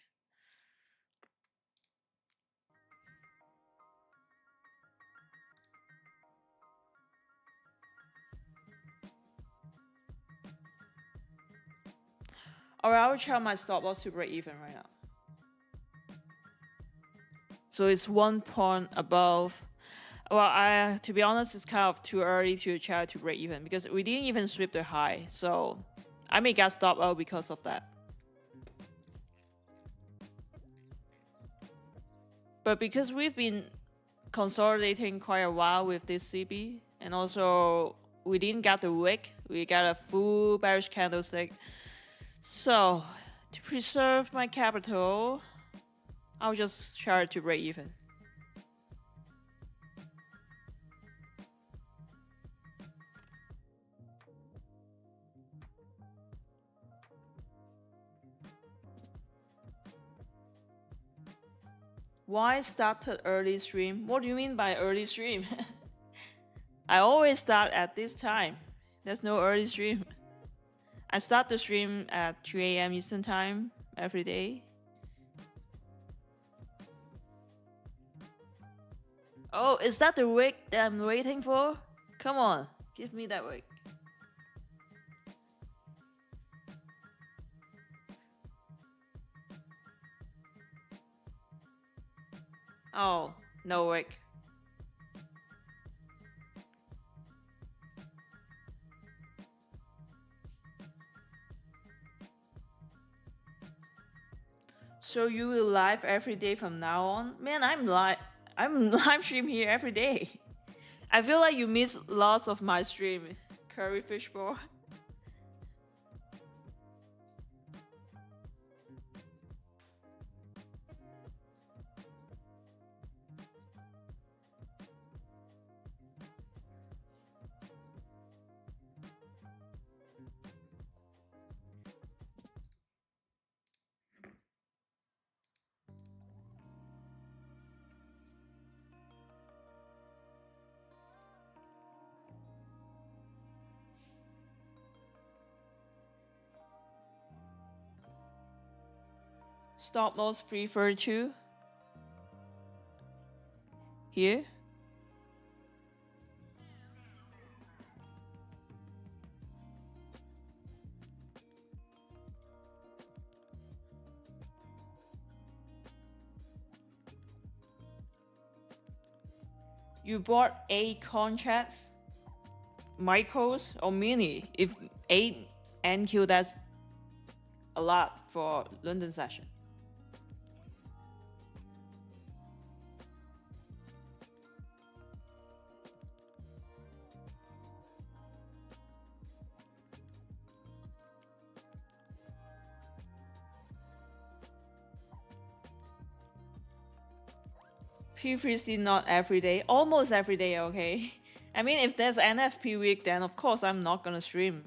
A: Alright, I will try my stop loss to break even right now. So it's 1 point above. Well, to be honest, it's kind of too early to try to break even because we didn't even sweep the high. So I may get stopped out because of that. But because we've been consolidating quite a while with this CB, and also we didn't get the wick, we got a full bearish candlestick. So to preserve my capital, I'll just try to break even. Why started early stream? What do you mean by early stream? I always start at this time. There's no early stream. I start the stream at 2 a.m. Eastern time every day. Oh, is that the wig that I'm waiting for? Come on, give me that wig. Oh, no wig. So you will live every day from now on? Man, I'm live stream here every day. I feel like you miss lots of my stream. Curry fishbowl. Stop loss prefer to here. You bought 8 contracts, micros or mini. If 8 NQ, that's a lot for London session. P3C not every day, almost every day, okay? I mean, if there's NFP week, then of course I'm not gonna stream.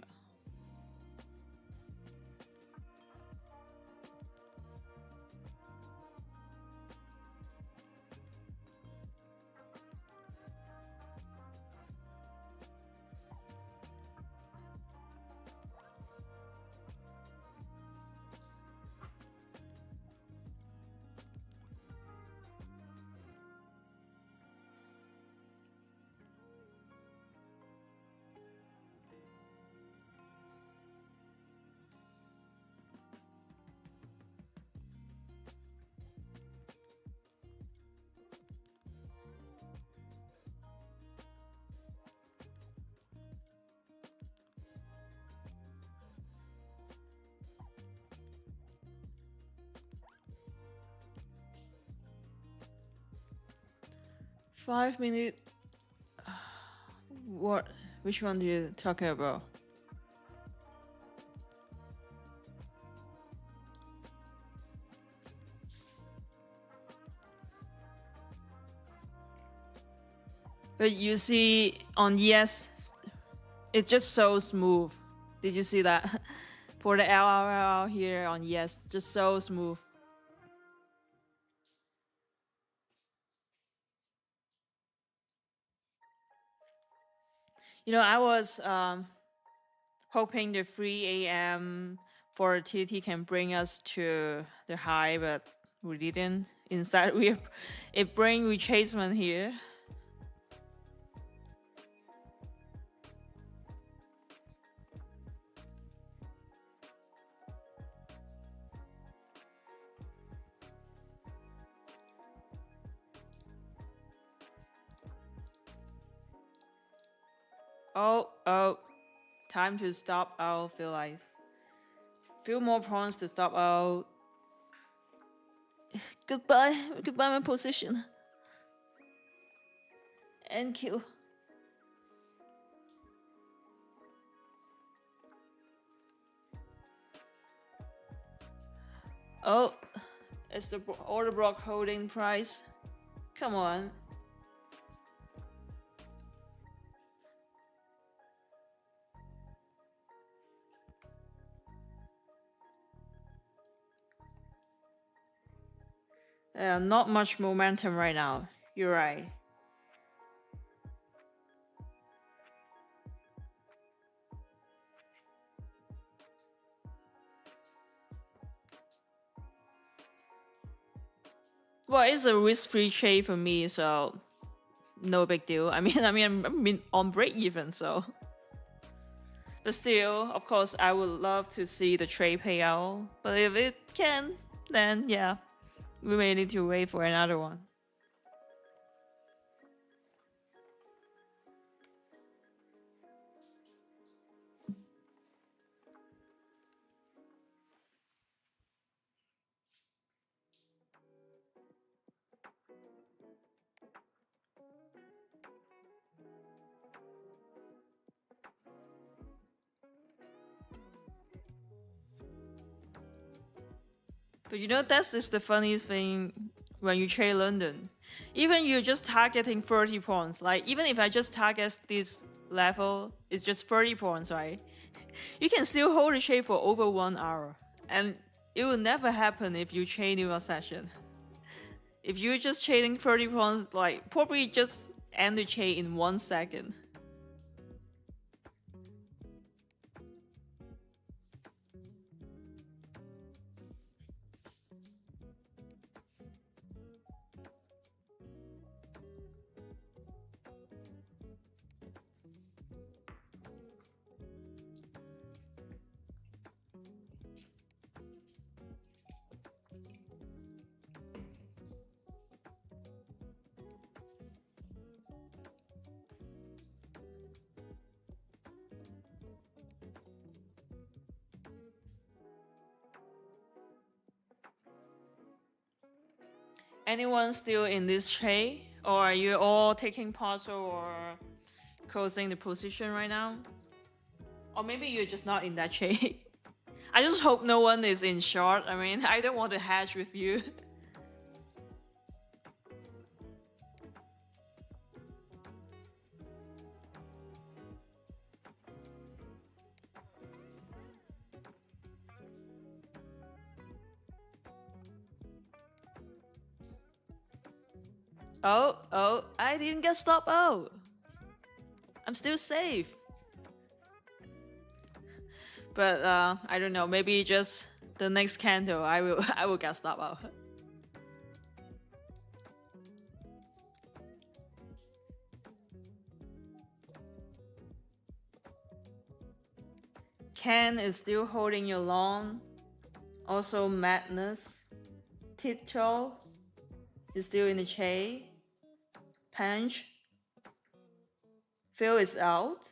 A: Five minute. What? Which one are you talking about? But you see on yes, it's just so smooth. Did you see that? For the LRL here on yes, just so smooth. You know, I was hoping the 3 a.m. volatility can bring us to the high, but we didn't. Instead, it bring retracement here. Oh, time to stop out, feel like. Few more prawns to stop out. Goodbye my position. NQ. Oh, it's the order block holding price. Come on. Not much momentum right now. You're right. Well, it's a risk-free trade for me, so no big deal. I mean, on break even, so. But still, of course, I would love to see the trade payout. But if it can, then yeah, we may need to wait for another one. But you know, that's just the funniest thing when you trade London. Even you're just targeting 30 points. Like, even if I just target this level, it's just 30 points, right? You can still hold the trade for over 1 hour. And it will never happen if you trade in a session. If you're just trading 30 points, like, probably just end the trade in 1 second. Anyone still in this trade? Or are you all taking partial or closing the position right now? Or maybe you're just not in that trade. I just hope no one is in short. I mean, I don't want to hedge with you. Oh, I didn't get stopped out. I'm still safe. But I don't know, maybe just the next candle I will get stopped out. Ken is still holding your long. Also Madness. Tito is still in the trade. Punch. Phil is out.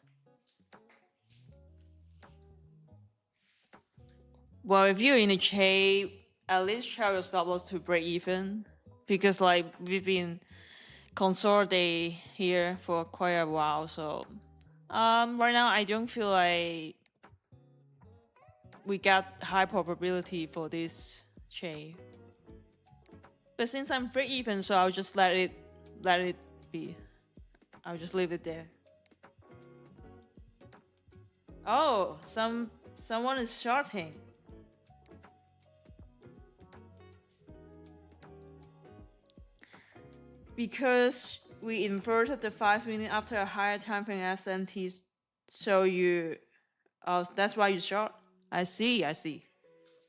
A: Well, if you're in the trade, at least try your stop loss to break even. Because like we've been consolidating here for quite a while, so right now I don't feel like we got high probability for this trade. But since I'm break even, so I'll just let it be. I'll just leave it there. Oh, someone is shorting. Because we inverted the 5 minute after a higher time frame SMT, so you, that's why you short. I see.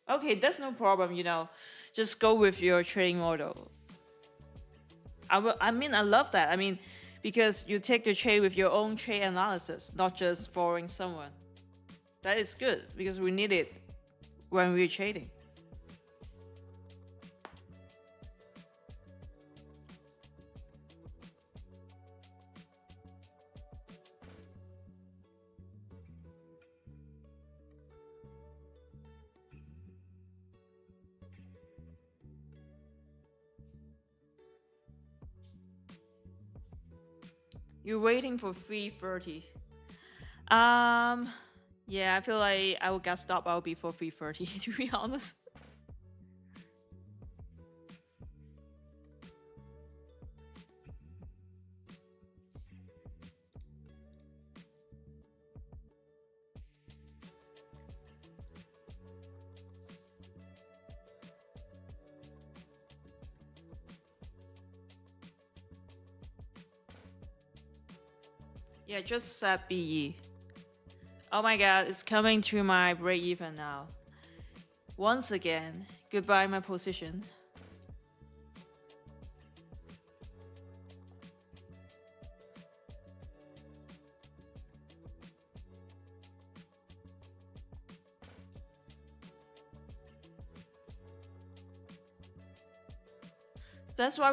A: Okay, that's no problem. Just go with your trading model. I love that. I mean, because you take the trade with your own trade analysis, not just following someone. That is good because we need it when we're trading. You're waiting for 3:30. Yeah, I feel like I will get stopped out before 3:30, to be honest. Yeah, just set BE. Oh my god, it's coming to my break even now. Once again, goodbye my position. That's why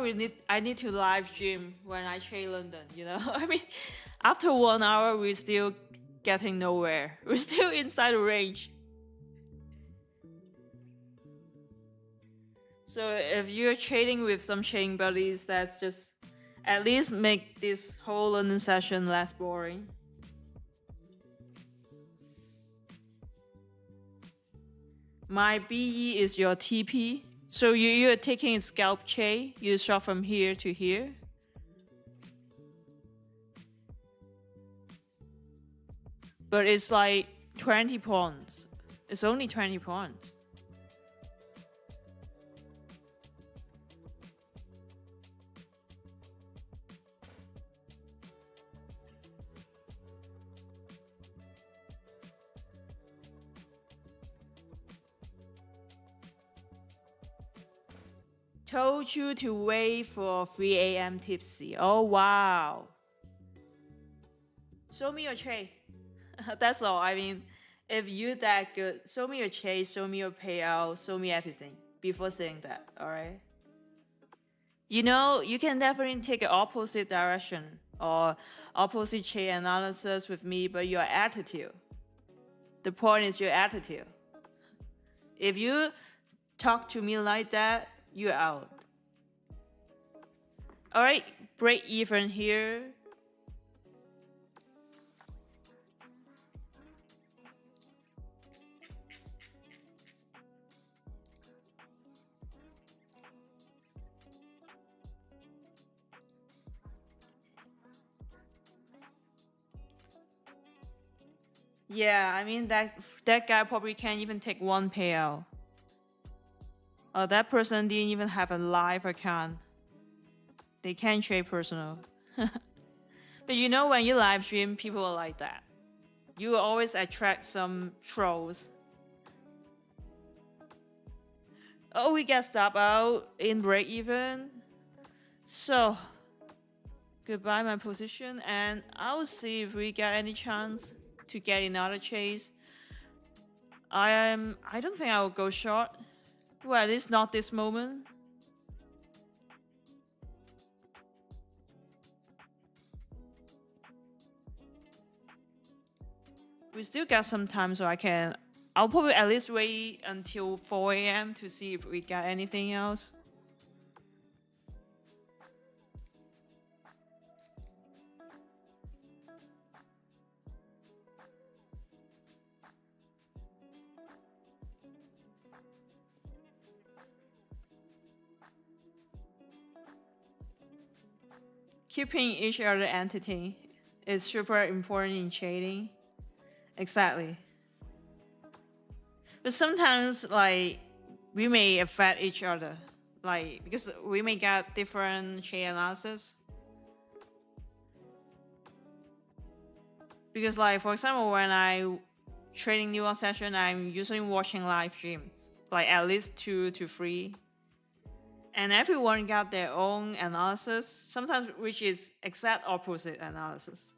A: I need to live stream when I trade London, you know? I mean, after 1 hour, we're still getting nowhere. We're still inside the range. So if you're trading with some trading buddies, that's just at least make this whole London session less boring. My BE is your TP. So you're taking a scalp trade, you shot from here to here. But it's like 20 points. It's only 20 points. Told you to wait for 3 a.m. tipsy. Oh, wow. Show me your trade. That's all. I mean, if you're that good, show me your trade, show me your payout, show me everything before saying that, all right? You know, you can definitely take an opposite direction or opposite trade analysis with me, but your attitude. The point is your attitude. If you talk to me like that, you're out. All right, break even here. Yeah, I mean that guy probably can't even take one payout. That person didn't even have a live account. They can't trade personal. But you know, when you live stream, people are like that. You always attract some trolls. Oh, we got stopped out in break even. So, goodbye my position, and I'll see if we get any chance to get another chase. I don't think I will go short. Well, at least not this moment. We still got some time, so I'll probably at least wait until 4 a.m. to see if we got anything else. Keeping each other entity is super important in trading. Exactly. But sometimes, like, we may affect each other, like, because we may get different trade analysis. Because, like, for example, when I trading new on session, I'm usually watching live streams, like at least 2 to 3. And everyone got their own analysis, sometimes which is exact opposite analysis.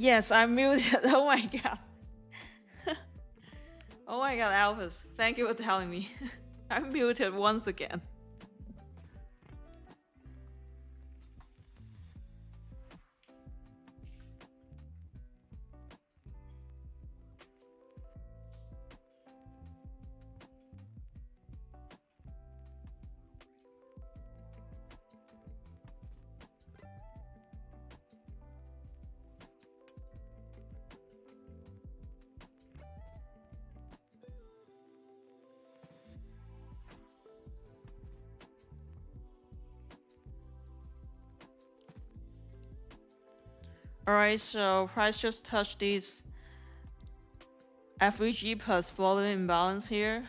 A: Yes, I'm muted. Oh my god. Oh my god, Alphas. Thank you for telling me. I'm muted once again. Alright, so price just touched this FVG plus volume imbalance here.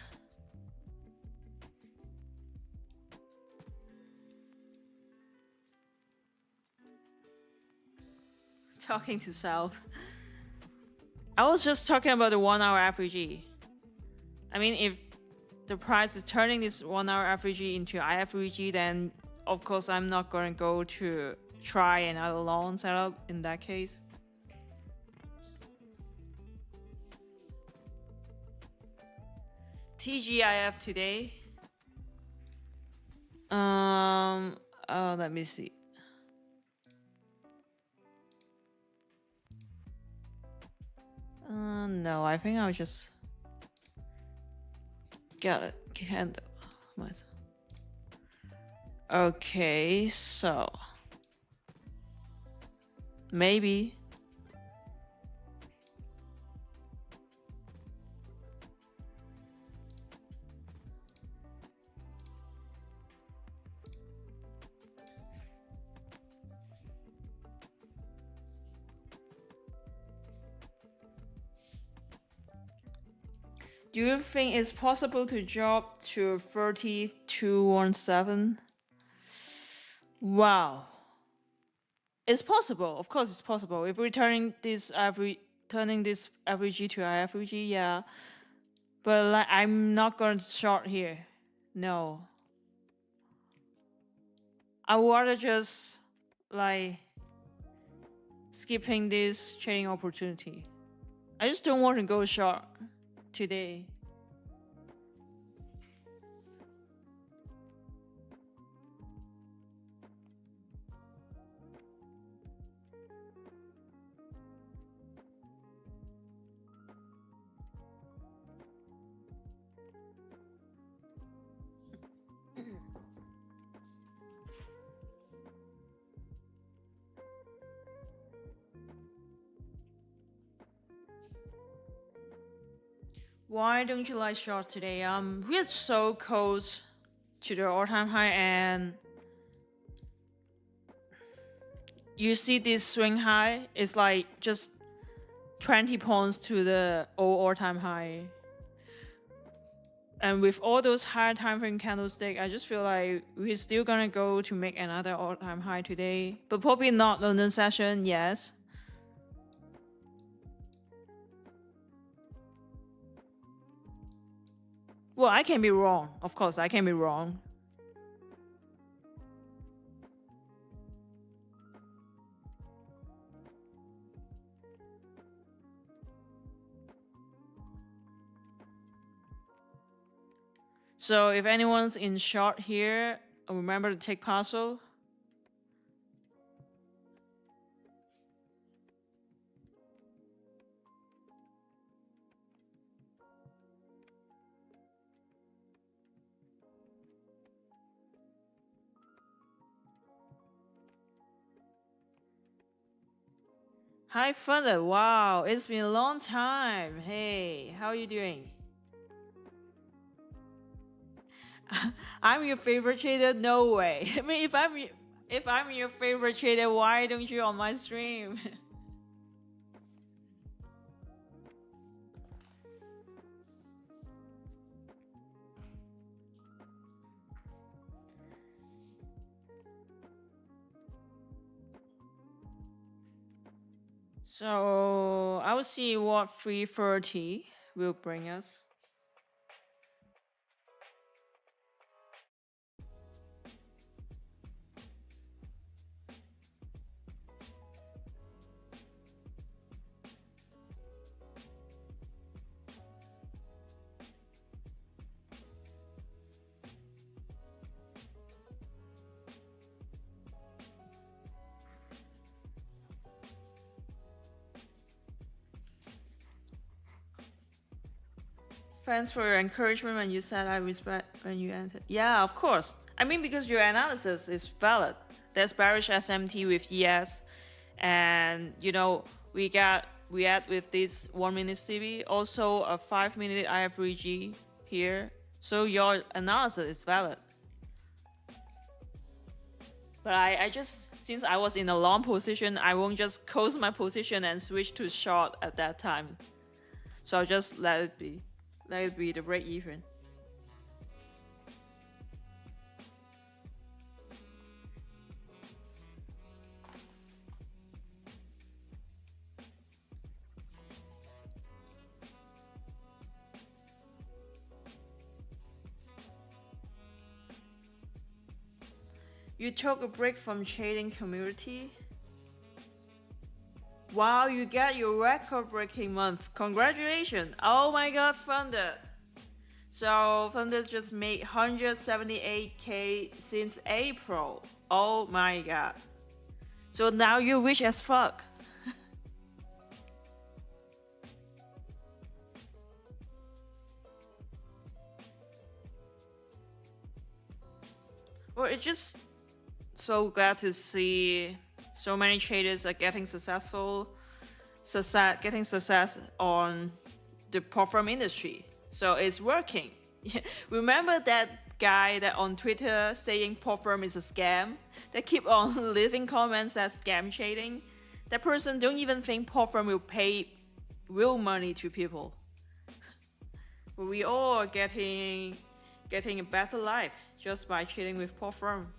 A: Talking to self. I was just talking about the 1 hour FVG. I mean, if the price is turning this 1 hour FVG into IFVG, then of course I'm not going to go to try another long setup in that case. TGIF today. Let me see. No, I think I'll just get it. Handle myself. Okay, so maybe. Do you think it's possible to drop to 3217? Wow. It's possible. Of course it's possible. If we're turning this FVG to IFVG, yeah. But like, I'm not going to short here. No. I would rather just like skipping this trading opportunity. I just don't want to go short today. Why don't you like shorts today? We're so close to the all-time high, and you see this swing high is like just 20 points to the all-time high. And with all those high time frame candlestick, I just feel like we're still gonna go to make another all-time high today, but probably not London session. Yes. Well, I can be wrong. Of course, I can be wrong. So if anyone's in short here, remember to take parcel. Hi, Funder. Wow, it's been a long time. Hey, how are you doing? I'm your favorite trader? No way. I mean, if I'm your favorite trader, why don't you on my stream? So I will see what 330 will bring us. Thanks for your encouragement when you said I respect when you entered. Yeah, of course. I mean, because your analysis is valid. There's bearish SMT with ES, and we add with this 1 minute CV, also a 5 minute IF3G here. So your analysis is valid. But I just, since I was in a long position, I won't just close my position and switch to short at that time. So I'll just let it be. Let it be the break even. You took a break from trading community. Wow, you got your record-breaking month. Congratulations. Oh my god, Thunder. So Thunder just made 178k since April. Oh my god. So now you're rich as fuck. Well, it's just so glad to see so many traders are getting success on the prop firm industry. So it's working. Remember that guy that on Twitter saying prop firm is a scam? That keep on leaving comments as scam trading? That person don't even think prop firm will pay real money to people. But we all are getting a better life just by trading with prop firm.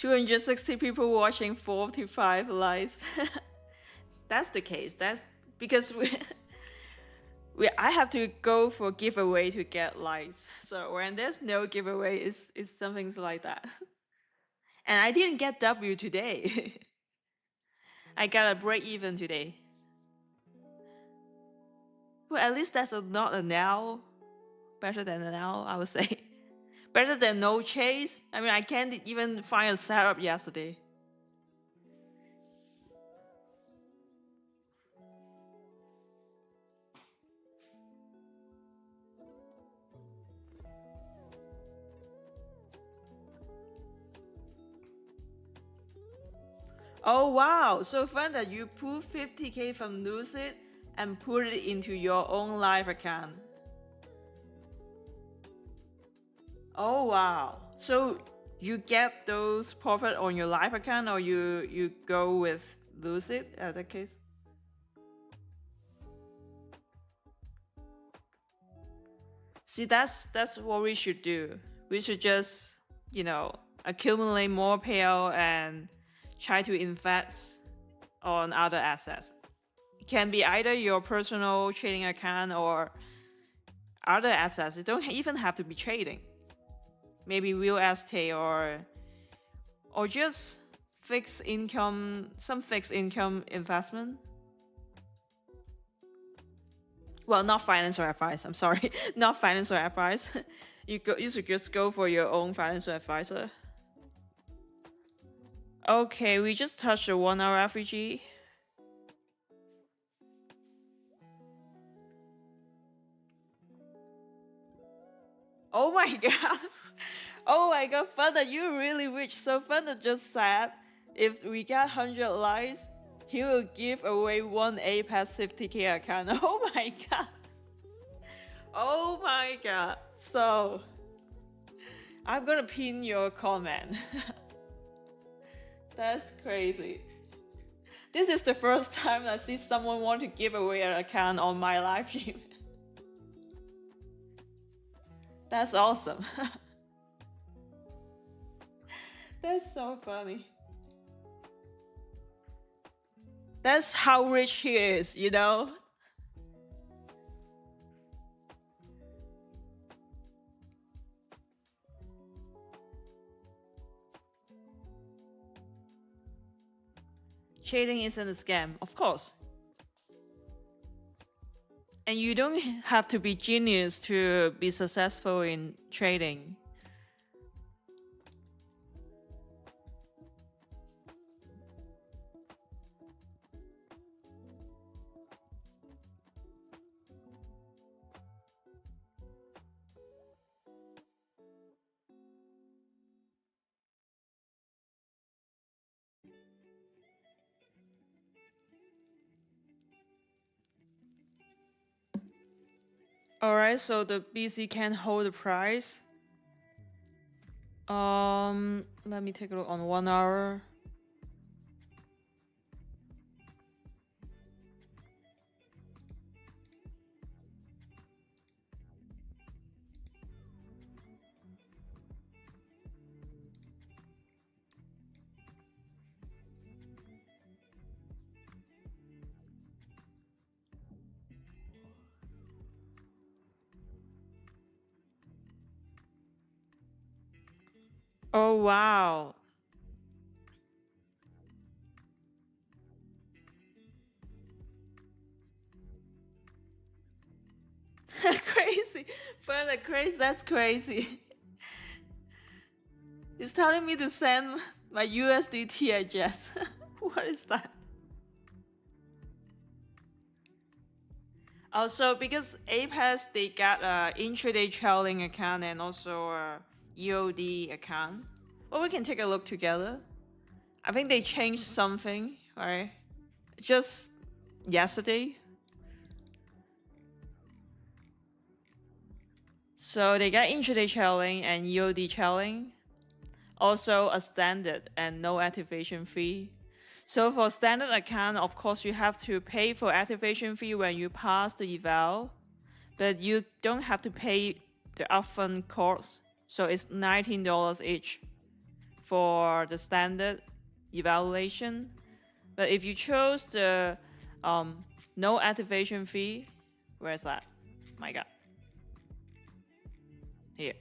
A: $260 people watching, 45 likes. That's the case. That's because I have to go for giveaway to get likes. So when there's no giveaway, it's something like that. And I didn't get W today. I got a break even today. Well, at least that's not a now. Better than a now, I would say. Better than no chase. I mean, I can't even find a setup yesterday. Oh wow, so fun that you pulled 50k from Lucid and put it into your own live account. Oh wow, so you get those profit on your live account, or you go with Lucid at that case? See, that's what we should do. We should just, accumulate more payout and try to invest on other assets. It can be either your personal trading account or other assets. It don't even have to be trading. Maybe real estate or just fixed income, some fixed income investment. Well, not financial advice. I'm sorry, not financial advice. You should just go for your own financial advisor. Okay, we just touched the 1 hour FVG. Oh my god. Oh my god, Thunder, you're really rich. So Thunder just said if we get 100 likes, he will give away 1 Apex 50k account. Oh my god. Oh my god. So I'm gonna pin your comment. That's crazy. This is the first time I see someone want to give away an account on my live stream. That's awesome. That's so funny. That's how rich he is, Trading isn't a scam, of course. And you don't have to be genius to be successful in trading. All right, so the BC can hold the price. Let me take a look on 1 hour. Oh, wow. Crazy. Further crazy, that's crazy. It's telling me to send my USDT, I guess. What is that? Also, because Apex, they got a intraday trailing account and also a EOD account. Well, we can take a look together. I think they changed something, right? Just yesterday. So they got intraday trailing and EOD trailing. Also a standard and no activation fee. So for standard account, of course, you have to pay for activation fee when you pass the eval, but you don't have to pay the upfront cost. So it's $19 each for the standard evaluation. But if you chose the no activation fee, where's that? My God. Here.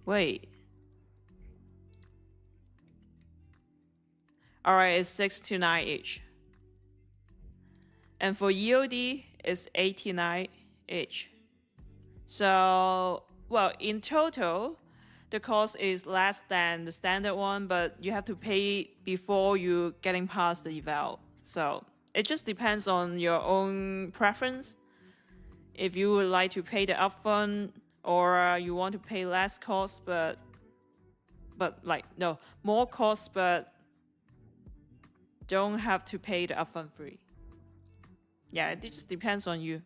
A: Wait. Alright, it's 69 each. And for EOD, it's 89 each. So, well, in total, the cost is less than the standard one, but you have to pay before you getting past the eval. So it just depends on your own preference. If you would like to pay the upfront, or you want to pay less cost, but like no more cost, but don't have to pay the upfront fee. Yeah, it just depends on you.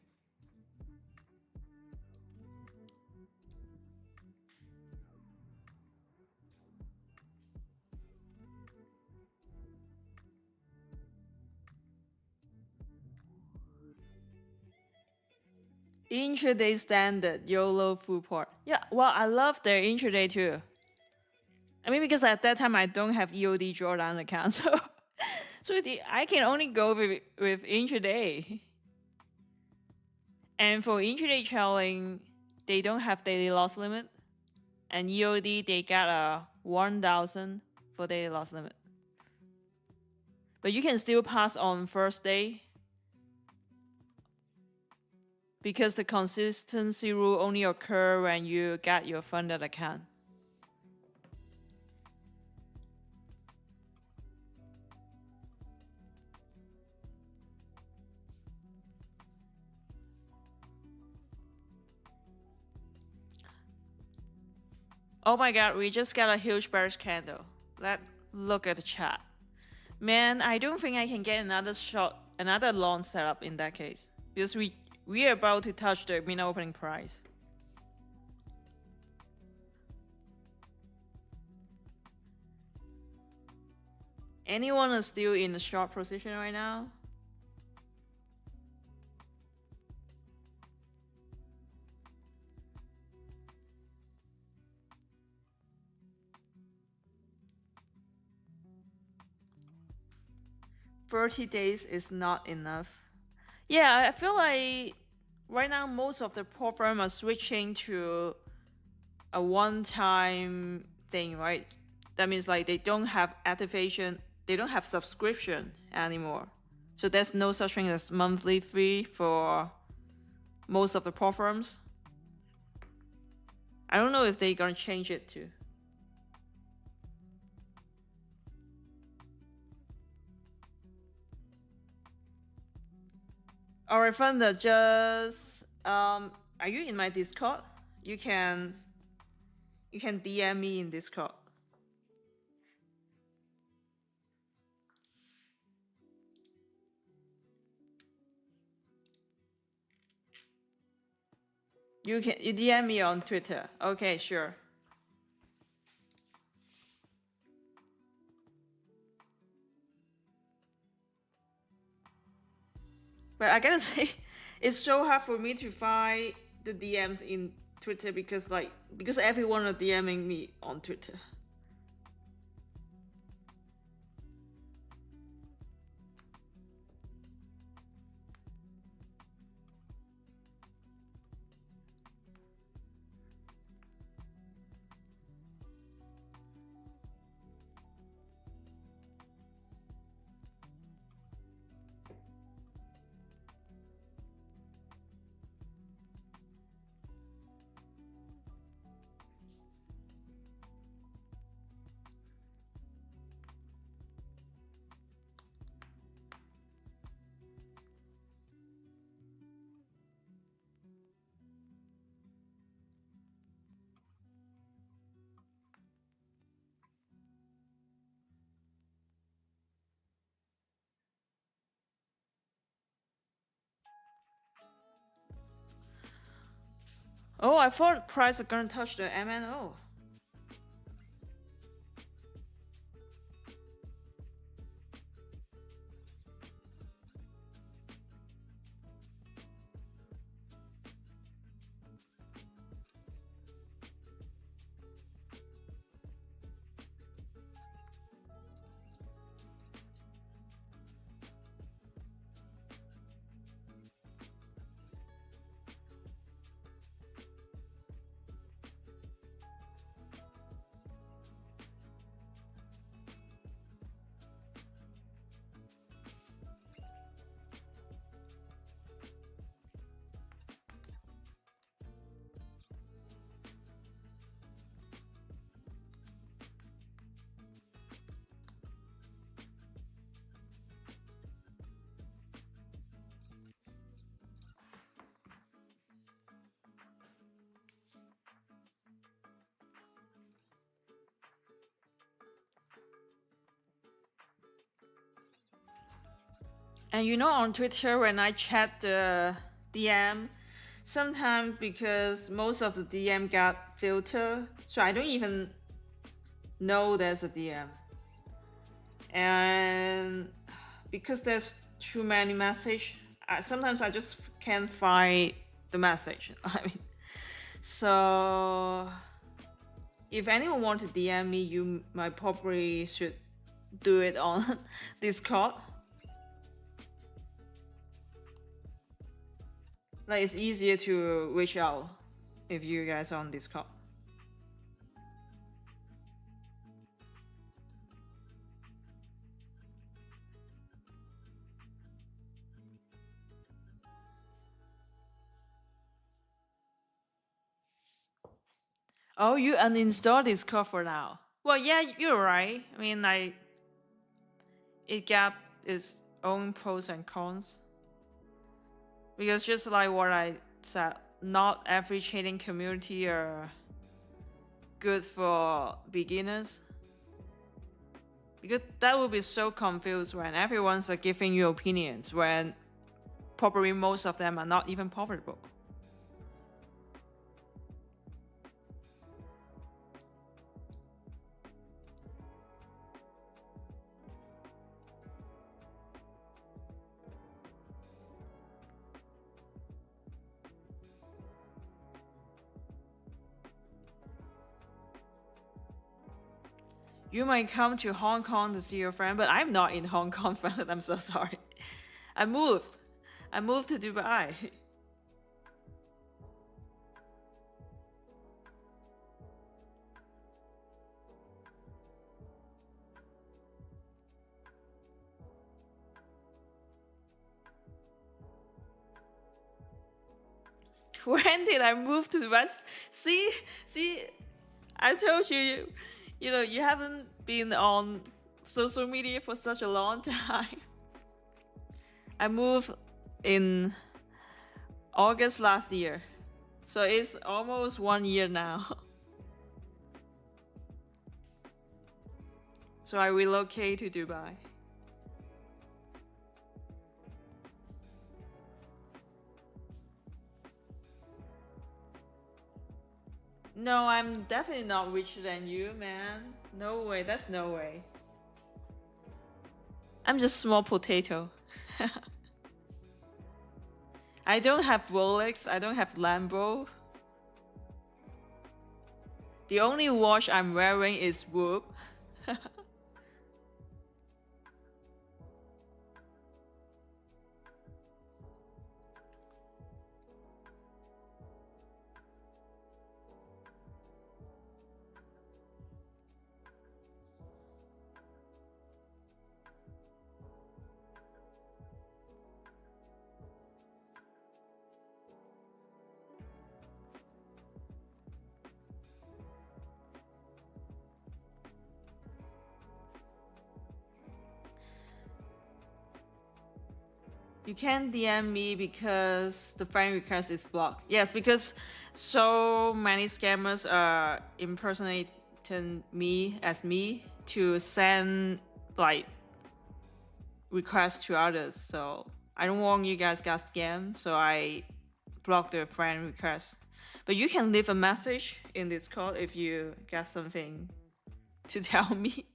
A: Intraday standard, YOLO full port. Yeah, well, I love their intraday too. I mean, because at that time I don't have EOD drawdown account, so I can only go with intraday. And for intraday trailing, they don't have daily loss limit, and EOD they got a 1,000 for daily loss limit. But you can still pass on first day, because the consistency rule only occur when you get your funded account. Oh my God, we just got a huge bearish candle. Let's look at the chart. Man, I don't think I can get another long setup in that case, because we are about to touch the min opening price. Anyone is still in the short position right now? $30 days is not enough. Yeah, I feel like right now most of the prop firms are switching to a one-time thing, right? That means like they don't have activation, they don't have subscription anymore. So there's no such thing as monthly fee for most of the prop firms. I don't know if they're gonna change it too. Alright, Thunder, just are you in my Discord? You can DM me in Discord. You DM me on Twitter. Okay, sure. But I gotta say, it's so hard for me to find the DMs in Twitter because everyone are DMing me on Twitter. Oh, I thought price are gonna touch the MNO. And you know, on Twitter, when I chat the DM, sometimes because most of the DM got filter, so I don't even know there's a DM. And because there's too many message, sometimes I just can't find the message. I mean, so if anyone want to DM me, you might probably should do it on Discord. Like, it's easier to reach out if you guys are on Discord. Oh, you uninstall Discord for now. Well, yeah, you're right. I mean, like, it got its own pros and cons. Because just like what I said, not every trading community are good for beginners. Because that would be so confused when everyone's giving you opinions when probably most of them are not even profitable. You might come to Hong Kong to see your friend, but I'm not in Hong Kong, friend. I'm so sorry. I moved to Dubai. When did I move to Dubai? See, I told you, you know, you haven't been on social media for such a long time. I moved in August last year, so it's almost 1 year now. So I relocated to Dubai. No, I'm definitely not richer than you, man. No way, that's no way. I'm just small potato. I don't have Rolex, I don't have Lambo. The only watch I'm wearing is Whoop. You can't DM me because the friend request is blocked. Yes, because so many scammers are impersonating me as me to send like requests to others. So I don't want you guys got scammed, so I block the friend request. But you can leave a message in Discord if you got something to tell me.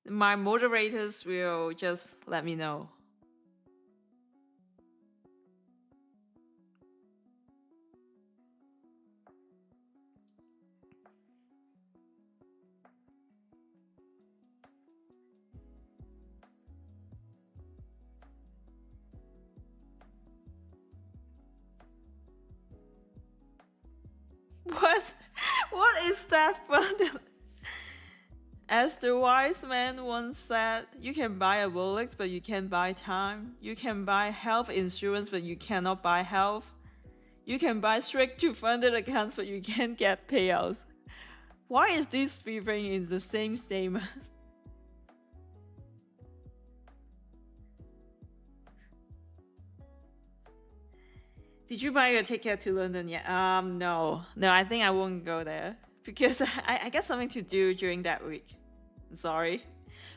A: My moderators will just let me know. What? What is that fun? As the wise man once said, you can buy a Rolex, but you can't buy time. You can buy health insurance, but you cannot buy health. You can buy strict to funded accounts, but you can't get payouts. Why is this three thing in the same statement? Did you buy your ticket to London yet? No. No, I think I won't go there because I got something to do during that week. I'm sorry.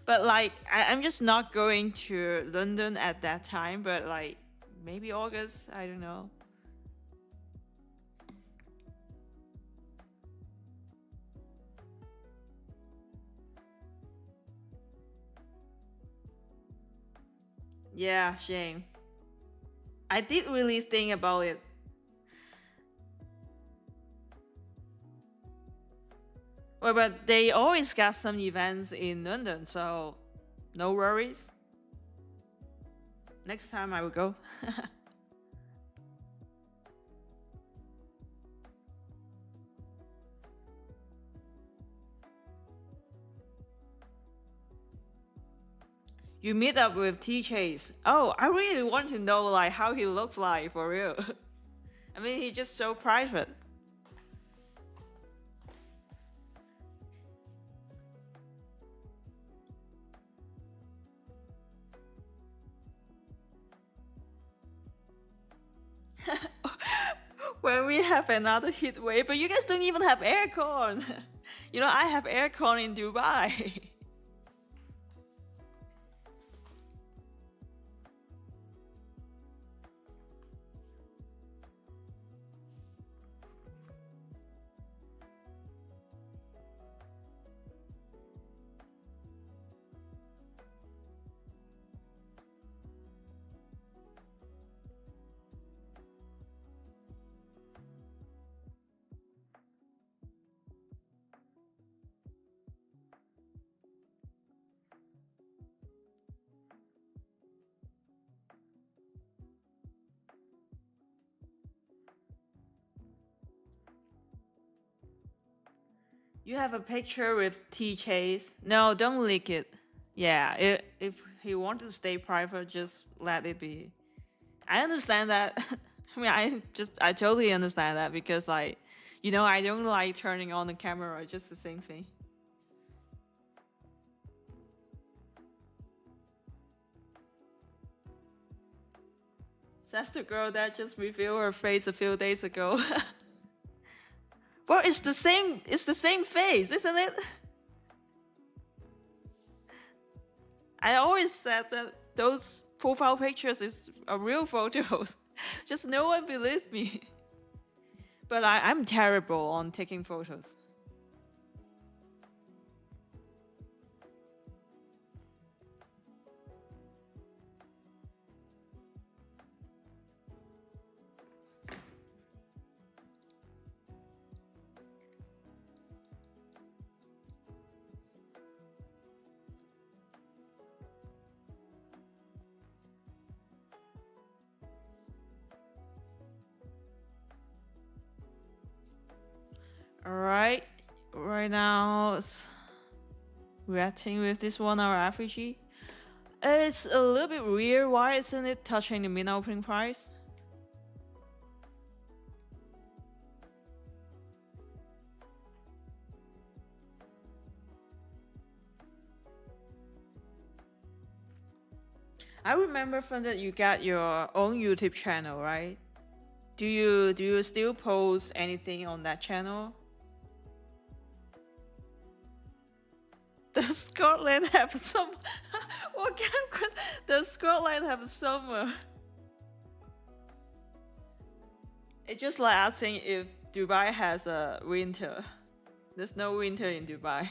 A: But like, I'm just not going to London at that time, but like, maybe August, I don't know. Yeah, shame. I did really think about it. Well, but they always got some events in London, so no worries. Next time I will go. You meet up with T Chase. Oh, I really want to know like how he looks like for real. I mean, he's just so private. When we have another heat wave, but you guys don't even have aircon. You know, I have aircon in Dubai. You have a picture with T Chase. No, don't leak it. Yeah, if he wants to stay private, just let it be. I understand that. I mean, I totally understand that because like, you know, I don't like turning on the camera. Just the same thing. That's the girl that just revealed her face a few days ago. Well, it's the same. It's the same face, isn't it? I always said that those profile pictures are real photos. Just no one believed me. But I'm terrible on taking photos. Alright, right now it's reacting with this 1 hour average. It's a little bit weird. Why isn't it touching the min opening price? I remember from that you got your own YouTube channel, right? Do you still post anything on that channel? Does Scotland have some? What kind of, does Scotland have summer? It's just like asking if Dubai has a winter. There's no winter in Dubai.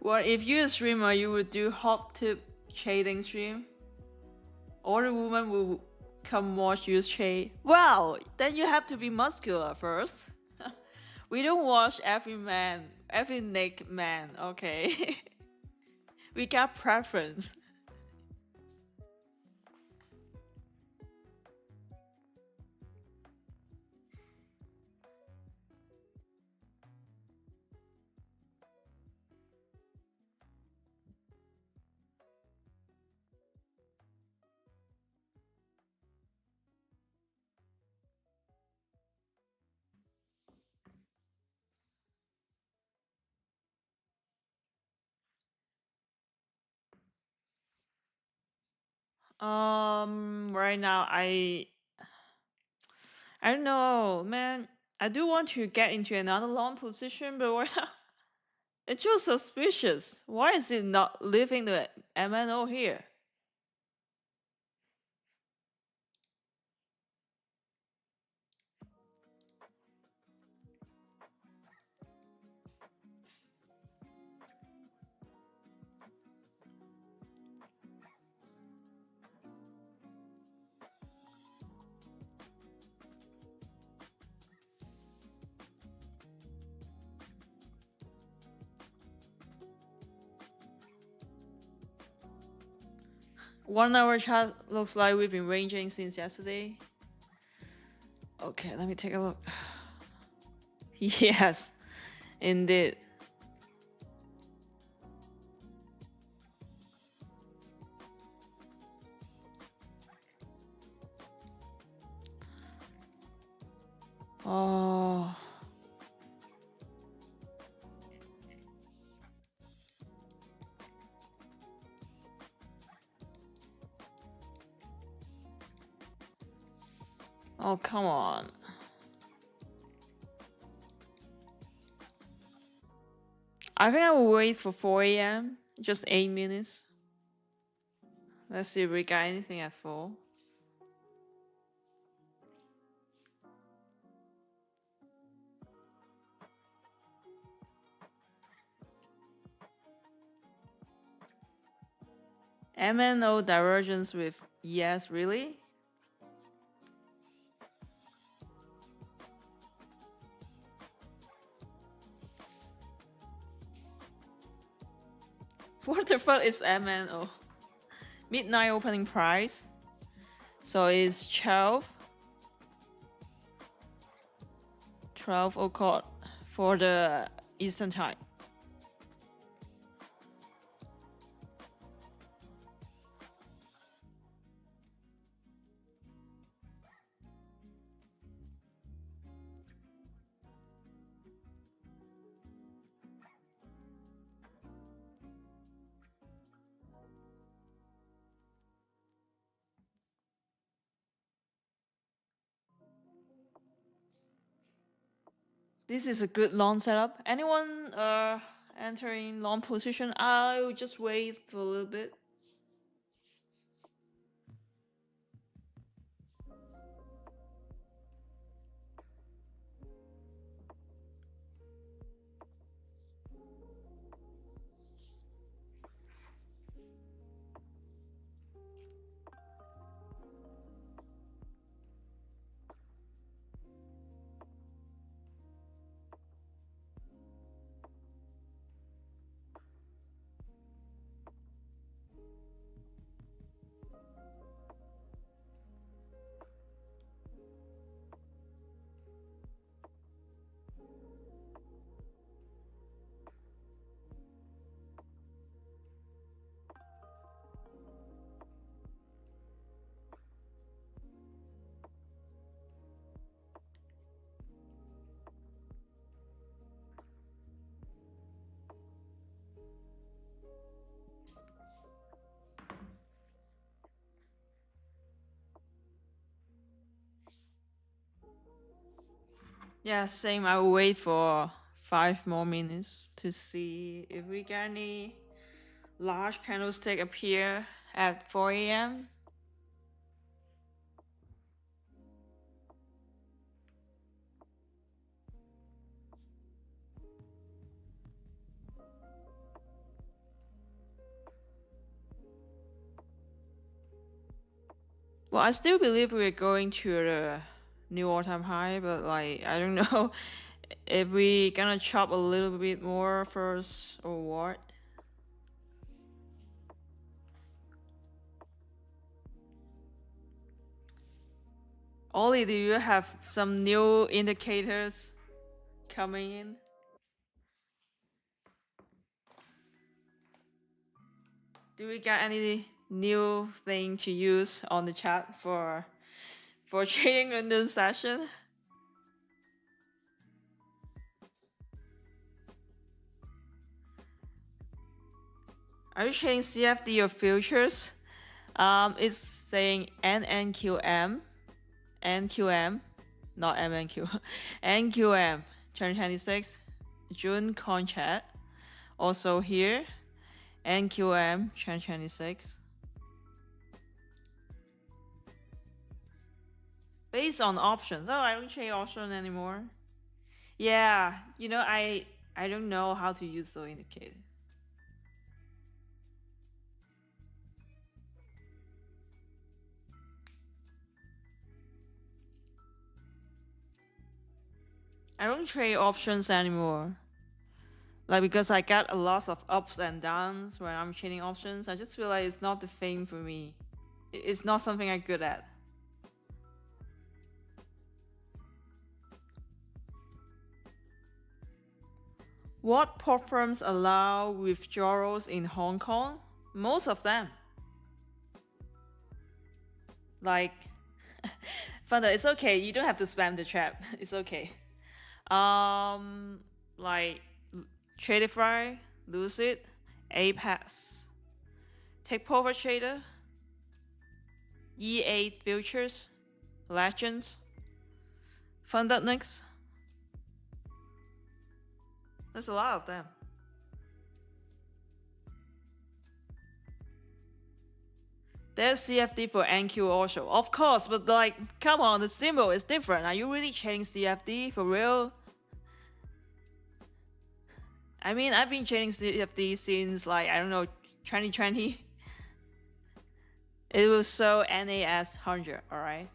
A: Well, if you're a streamer, you would do hop tip trading stream. Or the woman will come watch you trade. Well, then you have to be muscular first. We don't watch every man, every naked man, okay? We got preference. Right now I don't know, man. I do want to get into another long position, but right now it's just suspicious. Why is it not leaving the MNO here? One hour chart looks like we've been ranging since yesterday. Okay, let me take a look. Yes, indeed. Oh. Oh, come on. I think I will wait for 4 a.m. Just 8 minutes. Let's see if we got anything at 4. MNO divergence with yes, really? What the fuck is MNO? midnight opening price. So it's 12 o'clock for the Eastern time. This is a good long setup. Anyone entering long position? I'll just wait for a little bit. Yeah, same. I will wait for 5 more minutes to see if we get any large candlestick appear at 4 a.m. Well, I still believe we're going to the new all-time high, but like I don't know if we gonna chop a little bit more first or what. Ollie, do you have some new indicators coming in? Do we got any new thing to use on the chat for trading in this session? Are you trading CFD or futures? It's saying NNQM, NQM, not MNQ, NQM 2026 June contract. Also here, NQM 2026. Based on options. Oh, I don't trade options anymore. Yeah, you know, I don't know how to use the indicator. I don't trade options anymore. Like, because I got a lot of ups and downs when I'm trading options. I just feel like it's not the thing for me. It's not something I'm good at. What prop firms allow withdrawals in Hong Kong? Most of them. Like, Thunder, it's okay. You don't have to spam the trap. It's okay. Like Tradify, Lucid, Apex, Take Profit Trader, E8 Futures, Legends, Fundednix. There's a lot of them. There's CFD for NQ also, of course, but like, come on, the symbol is different. Are you really trading CFD for real? I mean, I've been trading CFD since like, I don't know, 2020. It was so NAS 100, alright?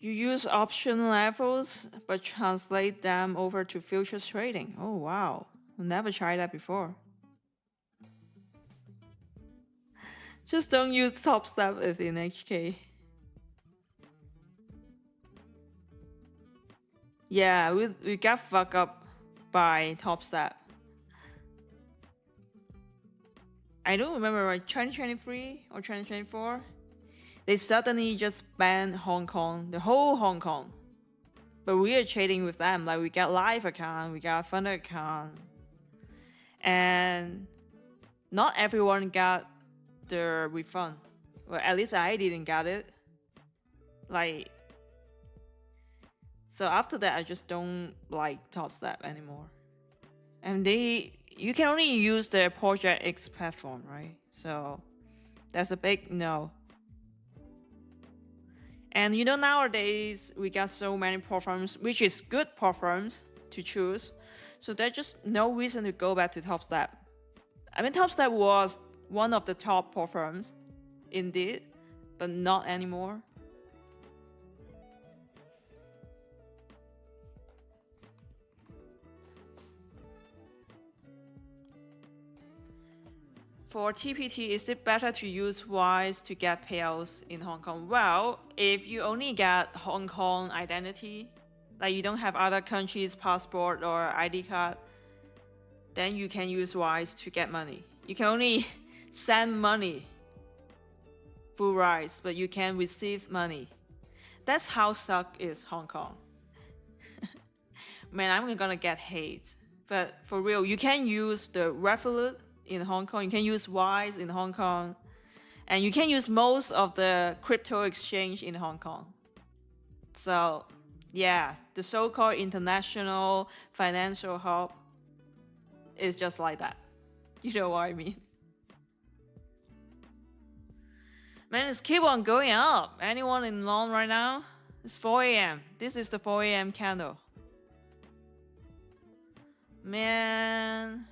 A: You use option levels, but translate them over to futures trading. Oh, wow. Never tried that before. Just don't use top step if in HK. Yeah, we got fucked up by top step. I don't remember, like 2023 or 2024, they suddenly just banned Hong Kong, the whole Hong Kong. But we are trading with them, like we got live account, we got fund account, and not everyone got the refund. Well, at least I didn't get it. Like, so after that, I just don't like Top Step anymore. And you can only use the Project X platform, right? So that's a big no. And you know, nowadays we got so many platforms, which is good platforms to choose. So there's just no reason to go back to Top Step. I mean, Top Step was one of the top platforms, indeed, but not anymore. For TPT, is it better to use WISE to get payouts in Hong Kong? Well, if you only get Hong Kong identity, like you don't have other countries' passport or ID card, then you can use WISE to get money. You can only send money through WISE, but you can receive money. That's how suck is Hong Kong. Man, I'm gonna get hate. But for real, you can use the Revolut in Hong Kong, you can use WISE in Hong Kong, and you can use most of the crypto exchange in Hong Kong. So yeah, the so-called international financial hub is just like that. You know what I mean? Man, it's keep on going up. Anyone in long right now? It's 4 a.m. This is the 4 a.m. candle. Man.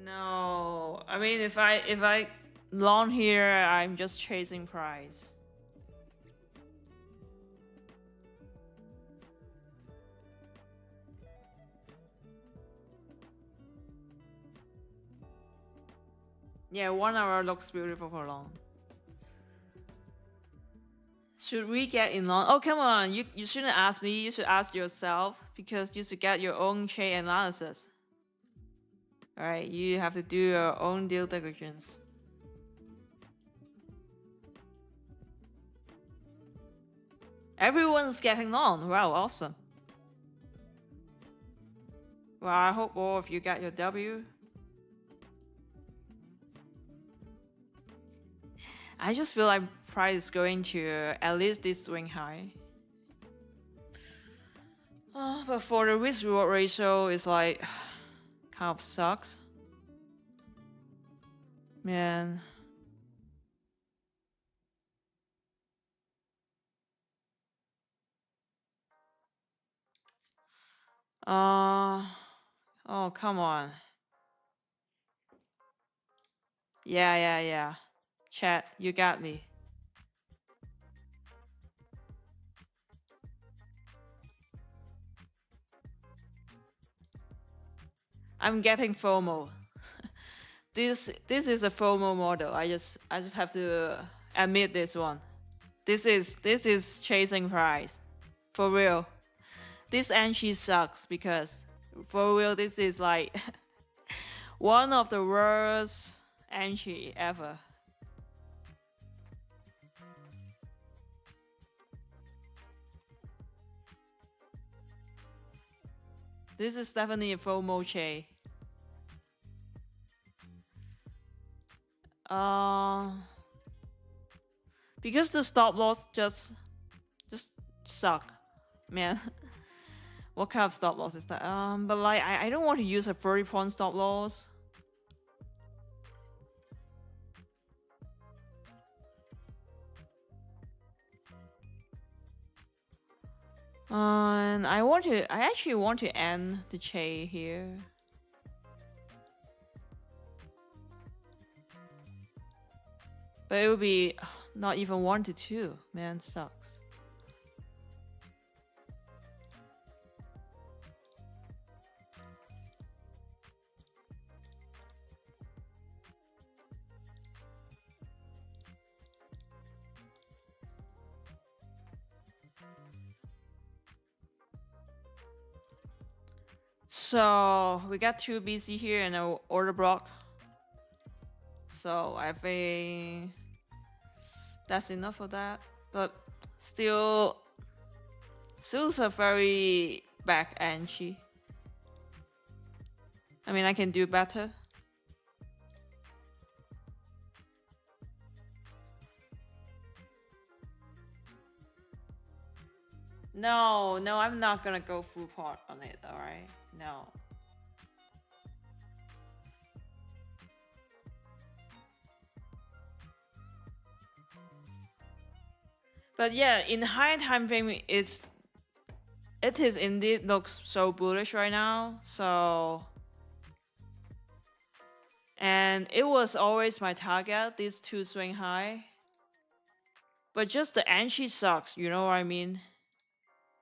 A: No, I mean, if I long here, I'm just chasing price. Yeah, 1 hour looks beautiful for long. Should we get in long? Oh, come on, you shouldn't ask me. You should ask yourself, because you should get your own trade analysis. All right, you have to do your own due diligence. Everyone's getting long. Wow, awesome. Well, I hope all of you got your W. I just feel like price is going to at least this swing high. But for the risk reward ratio, it's like kind of sucks. Man. Oh, come on. Yeah. Chat, you got me. I'm getting FOMO. This is a FOMO model. I just have to admit this one. This is chasing price. For real. This entry sucks because for real this is like one of the worst entry ever. This is definitely a FOMO trade. Because the stop loss just suck, man. What kind of stop loss is that? But like I don't want to use a 30-point stop loss. And I actually want to end the trade here. But it would be not even 1 to 2. Man, sucks. So we got 2 BC here and an order block. So I think that's enough for that. But still is a very back entry. I mean, I can do better. No, I'm not gonna go full part on it, alright? No. But yeah, in high time frame, it is indeed looks so bullish right now. So, and it was always my target, these 2 swing high. But just the entry sucks, you know what I mean?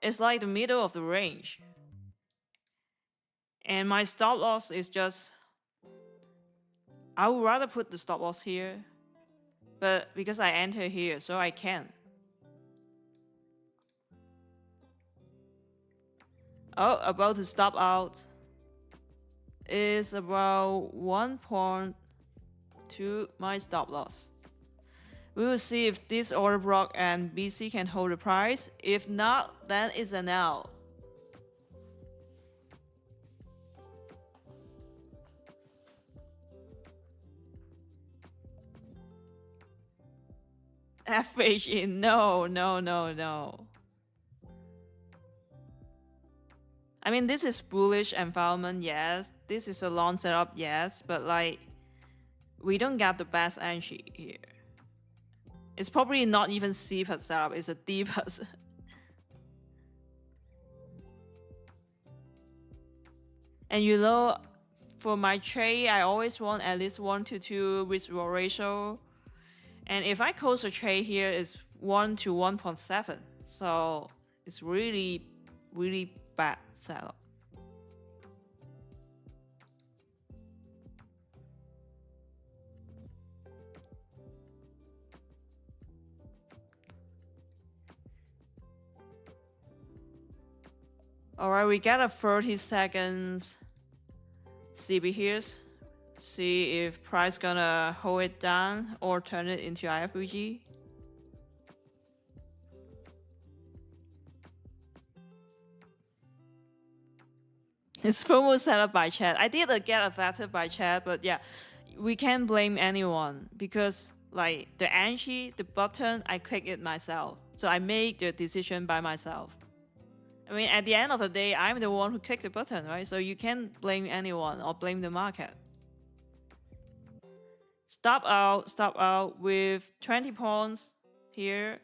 A: It's like the middle of the range. And my stop loss is just, I would rather put the stop loss here. But because I enter here, so I can. Oh, about to stop out is about 1.2 my stop loss. We will see if this order block and BC can hold the price. If not, then it's an L. Average in, no. I mean, this is bullish environment, yes. This is a long setup, yes. But like, we don't get the best entry here. It's probably not even C plus setup, it's a D plus. And you know, for my trade, I always want at least 1 to 2 risk reward ratio. And if I close a trade here, it's 1 to 1.7. So it's really, really bad setup. Alright, we got a 30 seconds CB here. See if price gonna hold it down or turn it into IFVG. It's FOMO set up by chat. I did get affected by chat, but yeah, we can't blame anyone because like the entry, the button, I click it myself. So I make the decision by myself. I mean, at the end of the day, I'm the one who clicked the button, right? So you can't blame anyone or blame the market. Stop out with 20 points here.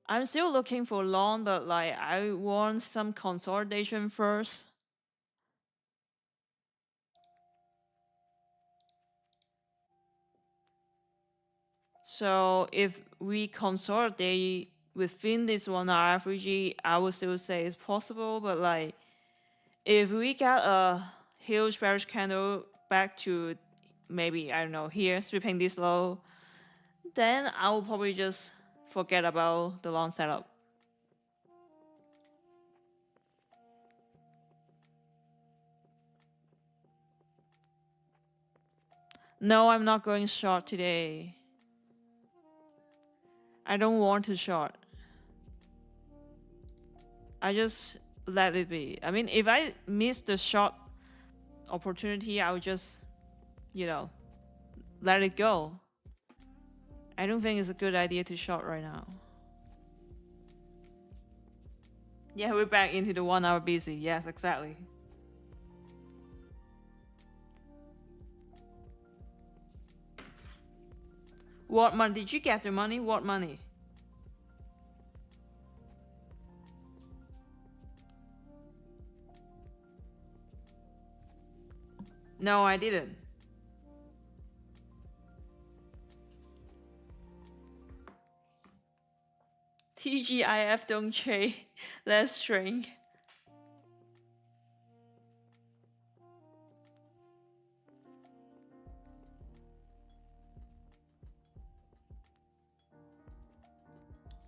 A: I'm still looking for long, but like I want some consolidation first. So if we consolidate within this 1 hour average, I would still say it's possible. But like, if we get a huge bearish candle back to maybe, I don't know, here, sweeping this low, then I will probably just forget about the long setup. No, I'm not going short today. I don't want to short. I just let it be. I mean, if I miss the short opportunity, I would just, you know, let it go. I don't think it's a good idea to short right now. Yeah, we're back into the 1 hour busy. Yes, exactly. What money? Did you get the money? What money? No, I didn't. TGIF don't trade. Let's shrink.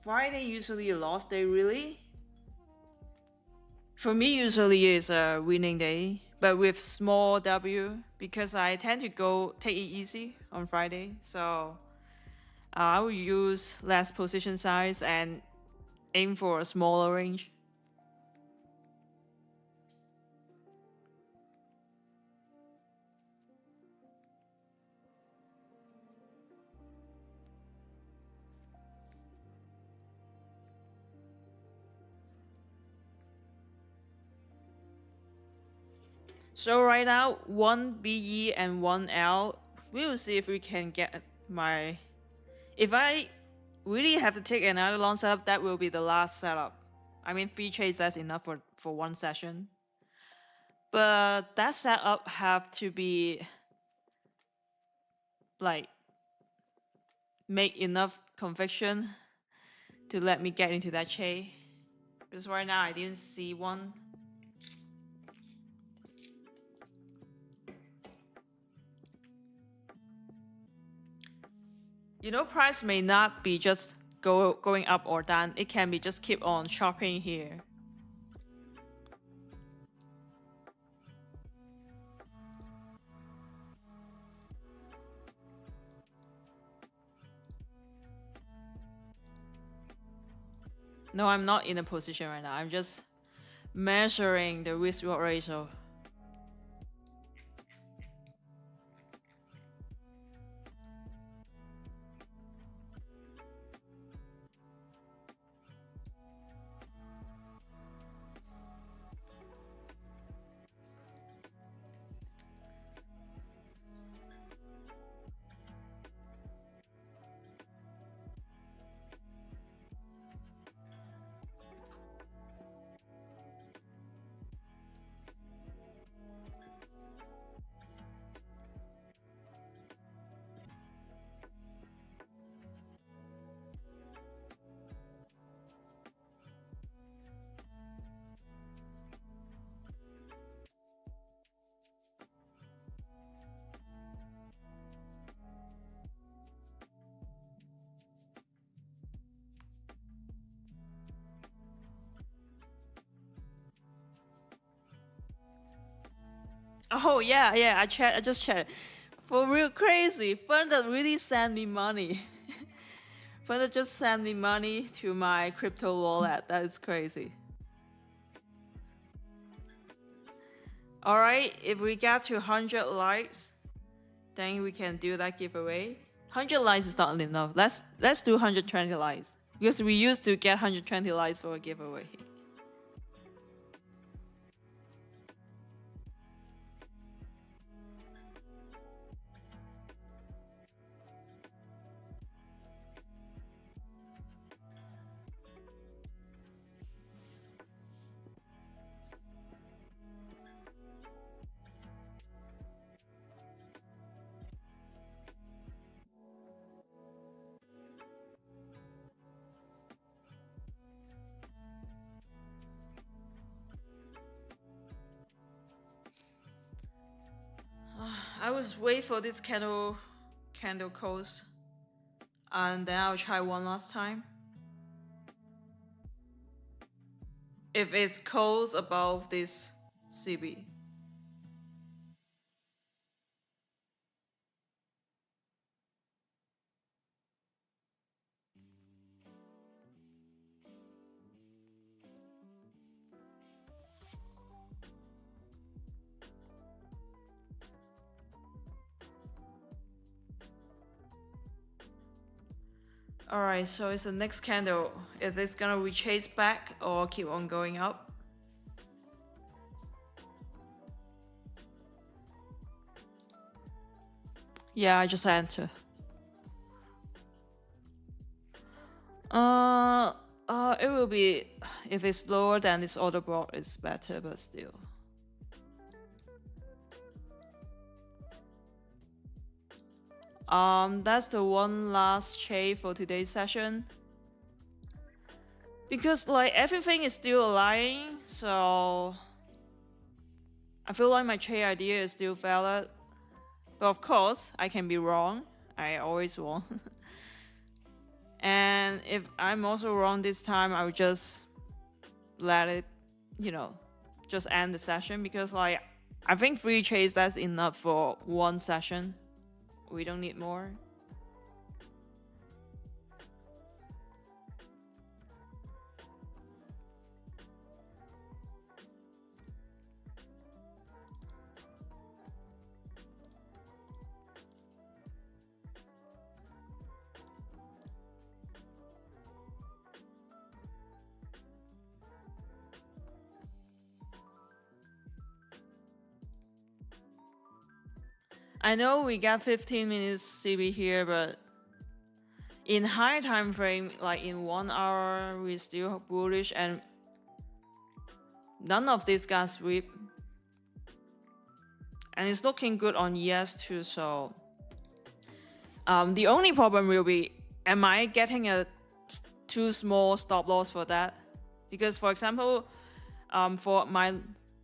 A: Friday usually a loss day, really? For me, usually is a winning day, but with small W because I tend to take it easy on Friday. So I will use less position size and aim for a smaller range. So right now, 1 BE and 1 L. We'll see if we can get my... If I really have to take another long setup, that will be the last setup. I mean, 3 trades, that's enough for one session. But that setup have to be like make enough conviction to let me get into that trade. Because right now I didn't see one. You know, price may not be just going up or down. It can be just keep on chopping here. No, I'm not in a position right now. I'm just measuring the risk-reward ratio. Oh yeah, I just checked. For real crazy. Funda really sent me money. Funda just sent me money to my crypto wallet. That is crazy. Alright, if we get to 100 likes, then we can do that giveaway. 100 likes is not enough. Let's do 120 likes. Because we used to get 120 likes for a giveaway. I was wait for this candle close, and then I'll try one last time. If it's close above this CB. Alright, so it's the next candle. If it's gonna retrace back or keep on going up. Yeah, I just enter. It will be, if it's lower than this order block, it's better, but still. That's the one last trade for today's session. Because like everything is still aligning, so I feel like my trade idea is still valid. But of course, I can be wrong. I always wrong. And if I'm also wrong this time, I will just let it, just end the session, because like I think 3 trades, that's enough for one session. We don't need more. I know we got 15 minutes CB here, but in high time frame, like in 1 hour, we're still bullish, and none of these got sweep. And it's looking good on ES too, so the only problem will be, am I getting a too small stop loss for that? Because for example, for my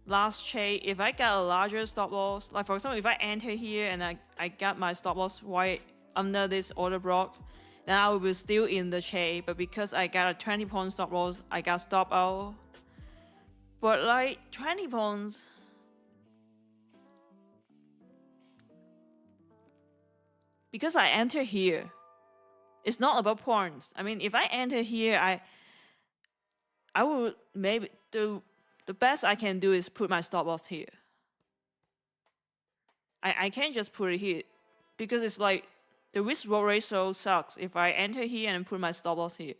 A: last trade, if I got a larger stop loss, like for example, if I enter here and I got my stop loss right under this order block, then I will be still in the trade. But because I got a 20-point stop loss, I got stop out. But like 20 points, because I enter here, it's not about points. I mean, if I enter here, I will maybe the best I can do is put my stop loss here. I can't just put it here, because it's like the risk reward ratio sucks if I enter here and put my stop loss here.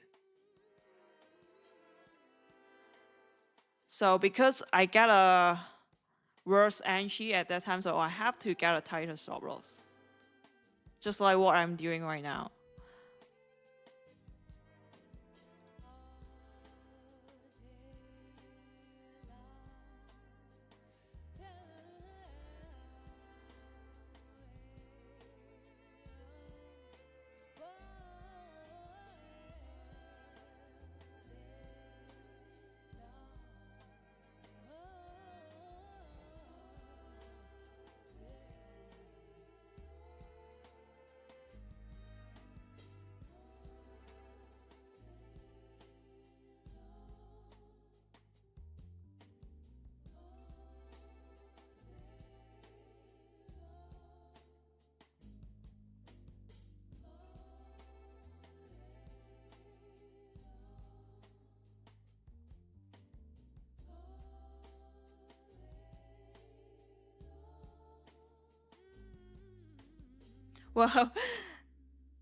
A: So because I got a worse entry at that time, so I have to get a tighter stop loss. Just like what I'm doing right now. Well,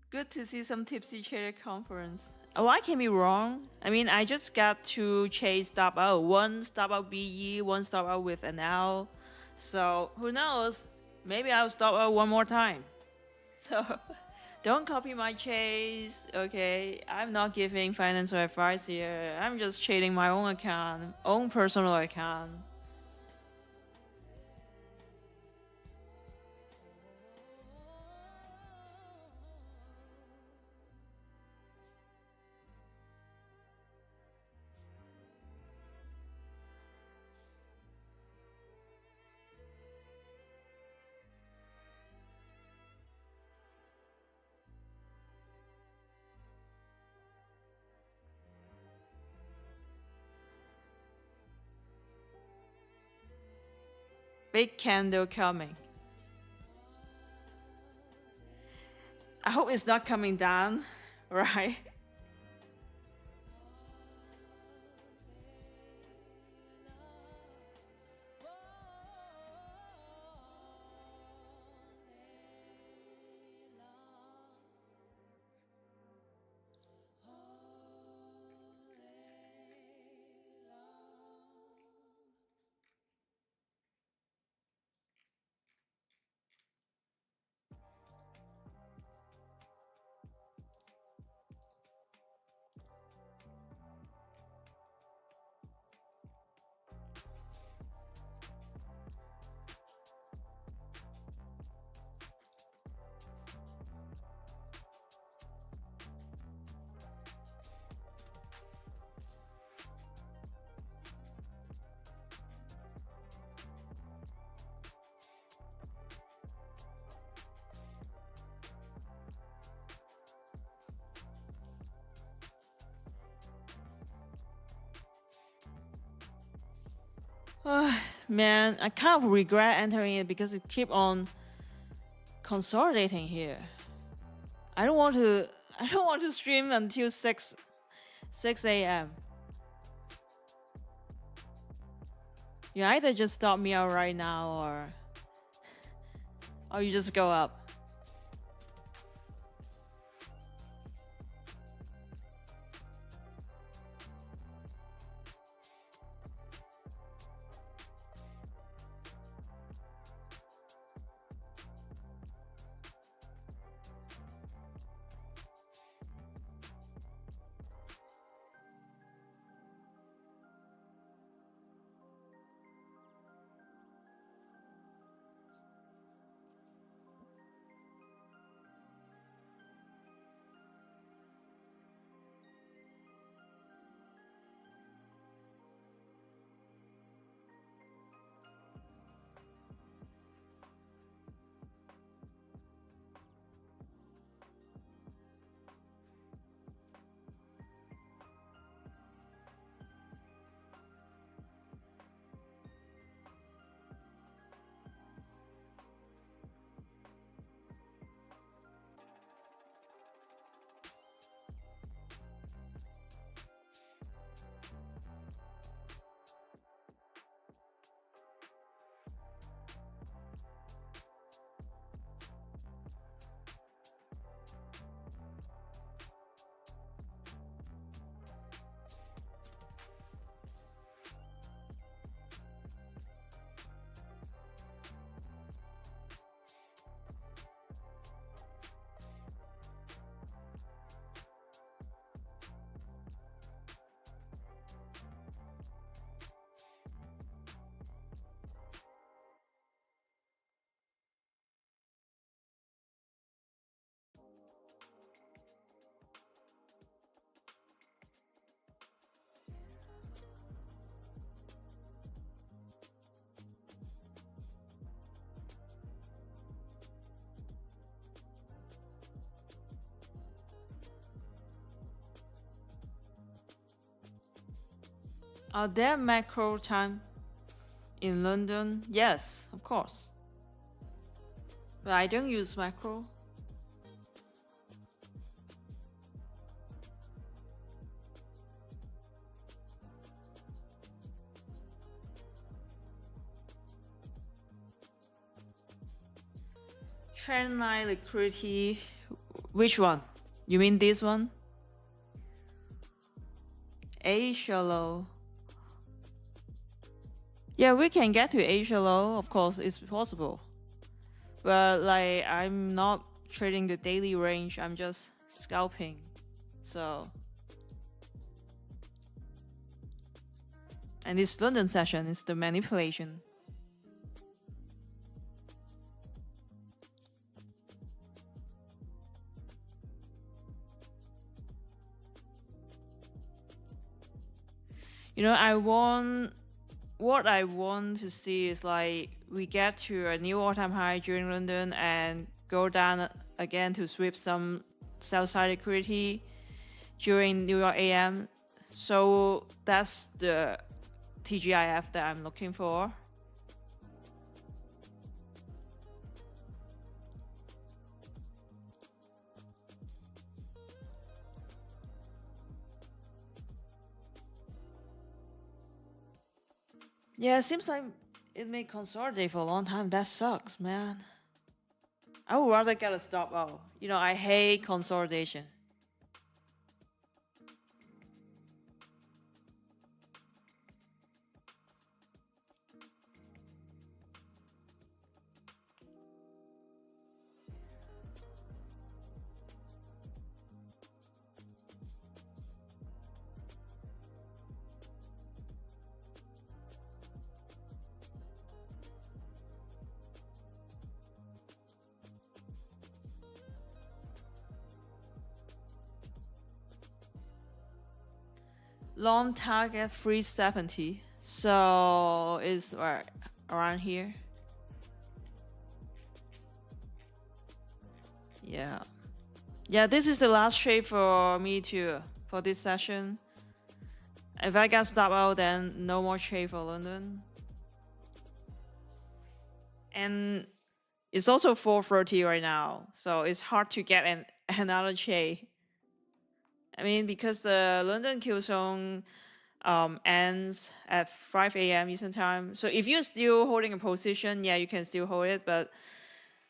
A: good to see some tipsy trader conference. Oh, I can be wrong. I mean, I just got to chase stop out. One stop out BE, one stop out with an L. So who knows? Maybe I'll stop out one more time. So don't copy my chase, okay? I'm not giving financial advice here. I'm just trading my own account, own personal account. Big candle coming. I hope it's not coming down, right? Man, I kind of regret entering it because it keep on consolidating here. I don't want to stream until 6 a.m. You either just stop me out right now or you just go up. Are there macro time in London? Yes, of course. But I don't use macro. Trend line liquidity. Which one? You mean this one? Asia low. Yeah, we can get to Asia low, of course, it's possible. But like, I'm not trading the daily range, I'm just scalping. So. And this London session is the manipulation. You know, what I want to see is like we get to a new all-time high during London and go down again to sweep some sell-side liquidity during New York AM. So that's the TGIF that I'm looking for. Yeah, it seems like it may consolidate for a long time. That sucks, man. I would rather get a stop out. You know, I hate consolidation. Long target 370, so it's around here. Yeah, this is the last trade for me too for this session. If I get stop out, then no more trade for London. And it's also 4:30 right now, so it's hard to get another trade. I mean, because the London Q zone ends at 5 a.m. Eastern time. So if you're still holding a position, yeah, you can still hold it, but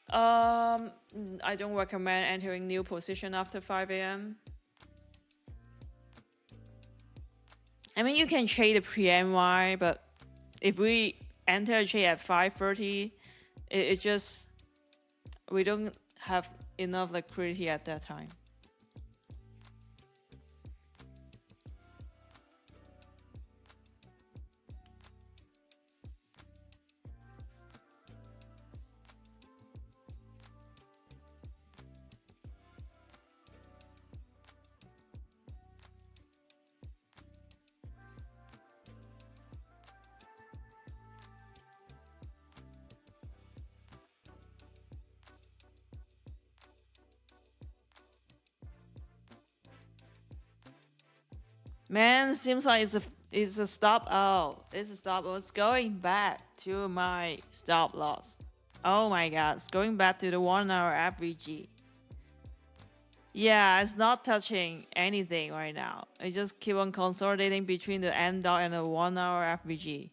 A: I don't recommend entering new position after 5 a.m. I mean, you can trade the pre-MY, but if we enter a trade at 5:30, it just, we don't have enough liquidity at that time. Man, seems like it's a stop out. It's a stop out. It's going back to my stop loss. Oh my god, it's going back to the 1 hour FVG. Yeah, it's not touching anything right now. It just keep on consolidating between the end dot and the 1 hour FVG.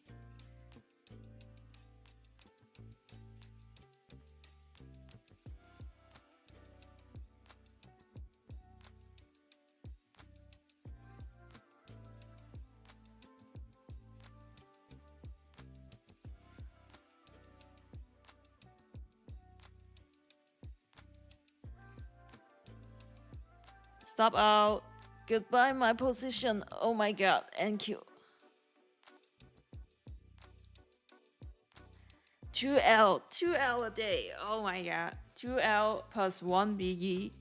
A: Stop out. Goodbye my position. Oh my god, thank you. 2L a day. Oh my god. 2L plus 1 BE.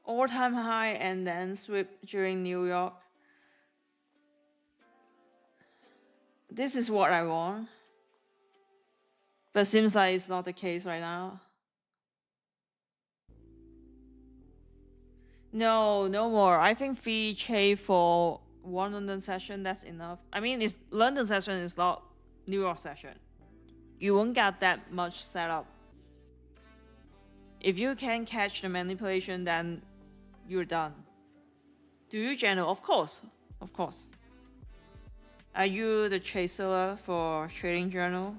A: All-time high and then sweep during New York. This is what I want. But seems like it's not the case right now. No, no more. I think fee trade for one London session, that's enough. I mean, it's London session is not New York session. You won't get that much setup. If you can catch the manipulation, then you're done. Do you channel? Of course. Of course. Are you the chaser for Trading Journal?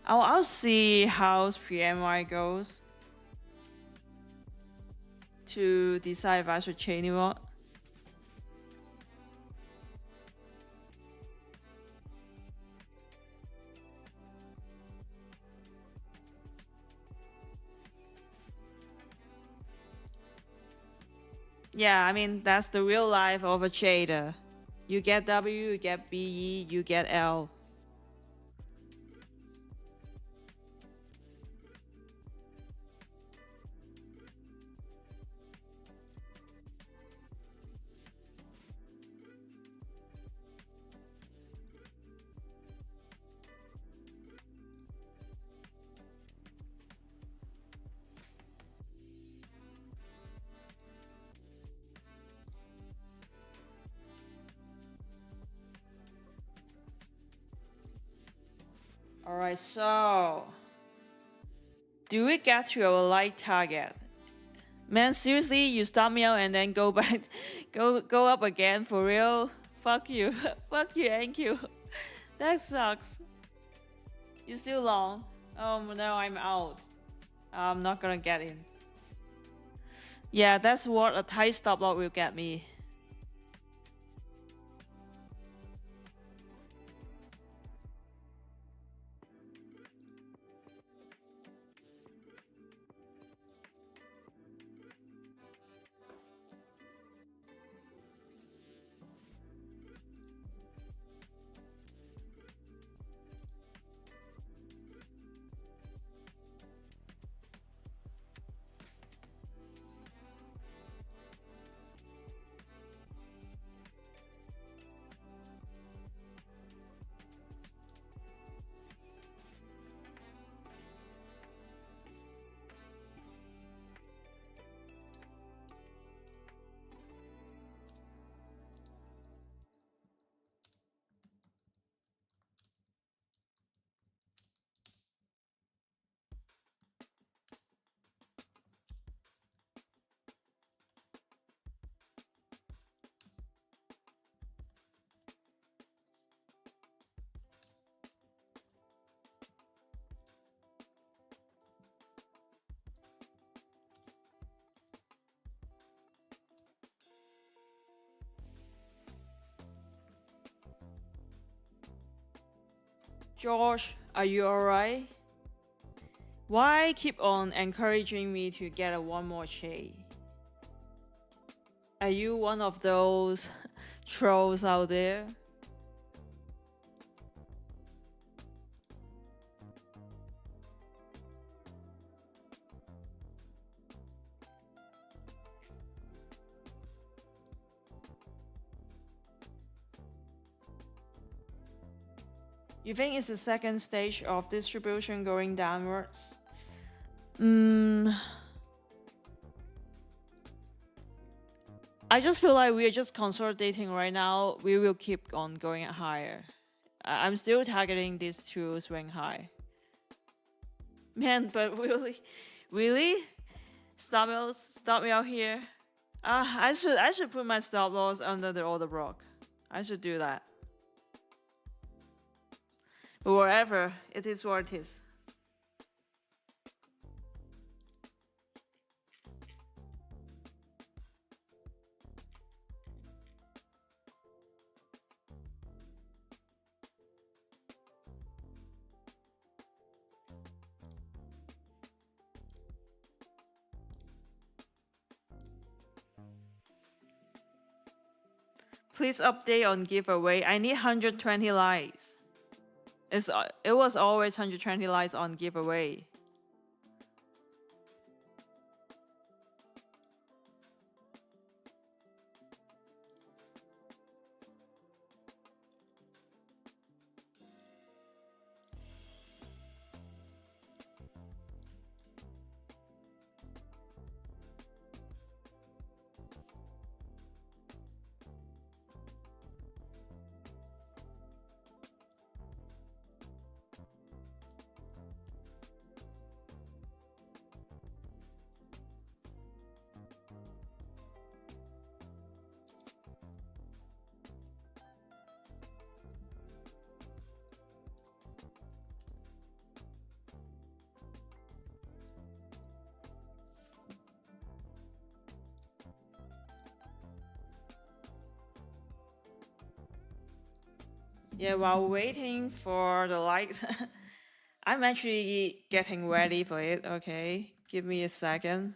A: I'll see how pre-MY goes to decide if I should chain or not. Yeah, I mean, that's the real life of a trader. You get W, you get BE, you get L. Alright, so do we get to our light target? Man, seriously, you stop me out and then go back, go up again for real? Fuck you, fuck you, thank you. That sucks. You still long? Oh no, I'm out. I'm not gonna get in. Yeah, that's what a tight stop loss will get me. George, are you alright? Why keep on encouraging me to get a one more shade? Are you one of those trolls out there? You think it's the second stage of distribution going downwards? I just feel like we're just consolidating right now. We will keep on going higher. I'm still targeting this to swing high. Man, but really? Stop me out here. I should put my stop loss under the order block. I should do that. But whatever, it is what it is. Please update on giveaway. I need 120 likes. It was always 120 likes on giveaway. Yeah, while waiting for the likes, I'm actually getting ready for it, okay? Give me a second.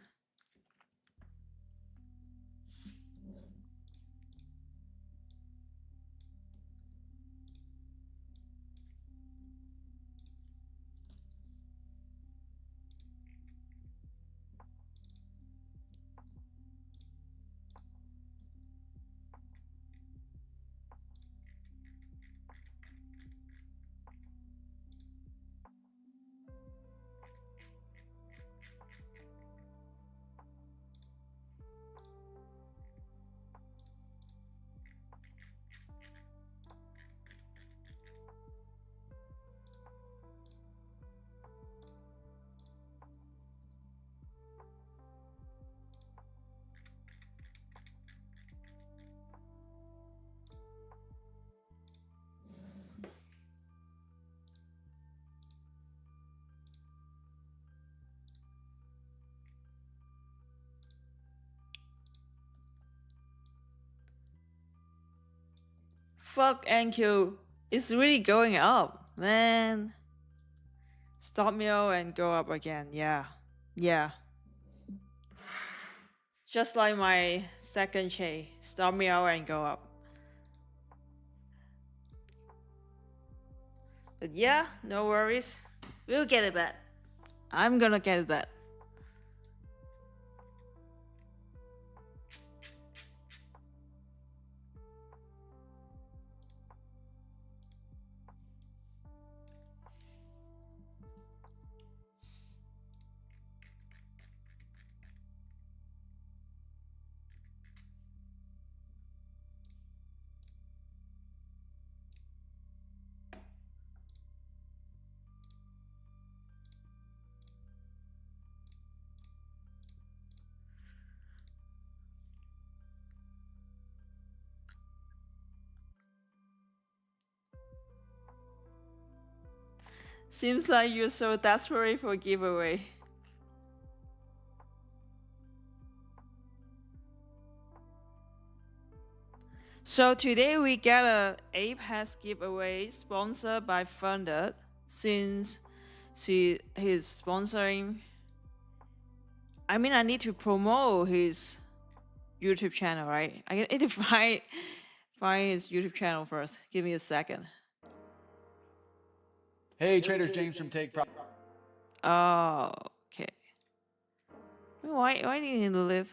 A: Fuck NQ. It's really going up, man. Stop meal and go up again. Yeah. Just like my second chain. Stop meal and go up. But yeah, no worries. We'll get it back. I'm gonna get it back. Seems like you're so desperate for giveaway. So today we get a Apex giveaway sponsored by Funded. Since he's sponsoring, I mean, I need to promote his YouTube channel, right? I need to find his YouTube channel first. Give me a second.
B: Hey, traders, James from Take Profit.
A: Oh, okay. Why do you need to live?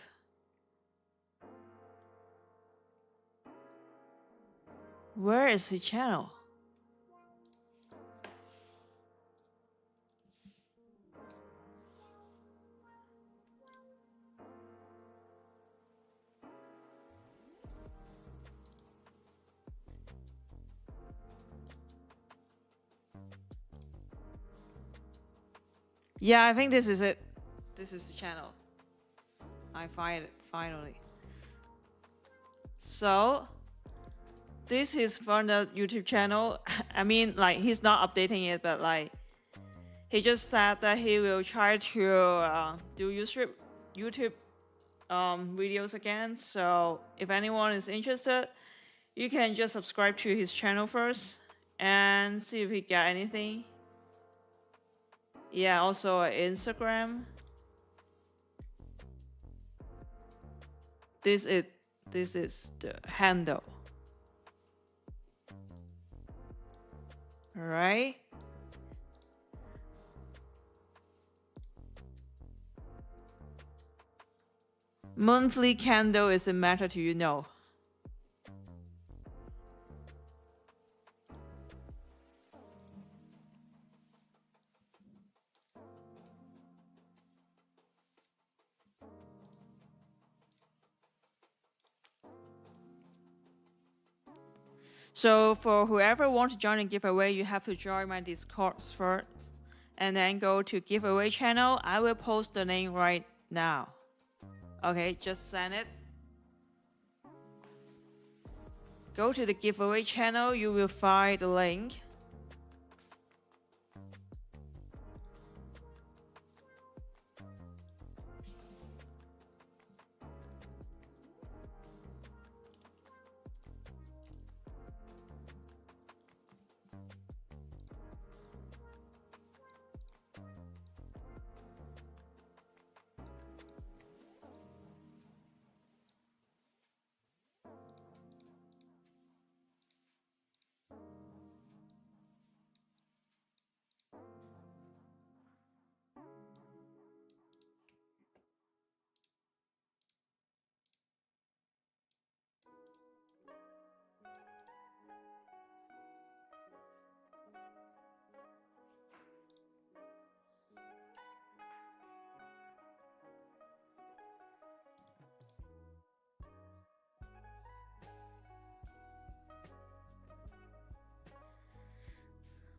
A: Where is his channel? Yeah, I think this is it. This is the channel. I find it finally. So this is from the YouTube channel. I mean, like, he's not updating it, but like, he just said that he will try to do YouTube videos again. So if anyone is interested, you can just subscribe to his channel first and see if he got anything. Yeah, also Instagram. This is the handle. All right. Monthly candle is a matter to you know. So for whoever wants to join the giveaway, you have to join my Discord first and then go to giveaway channel. I will post the link right now. Okay, just send it. Go to the giveaway channel, you will find the link.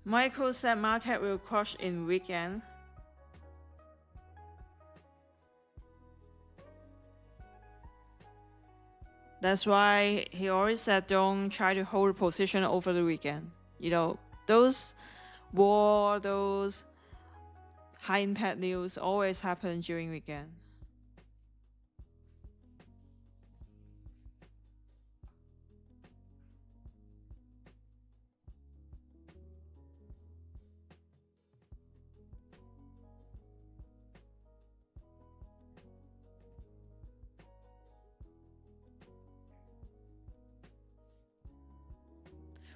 A: Michael said market will crush in weekend. That's why he always said don't try to hold a position over the weekend. You know, those war, those high impact news always happen during weekend.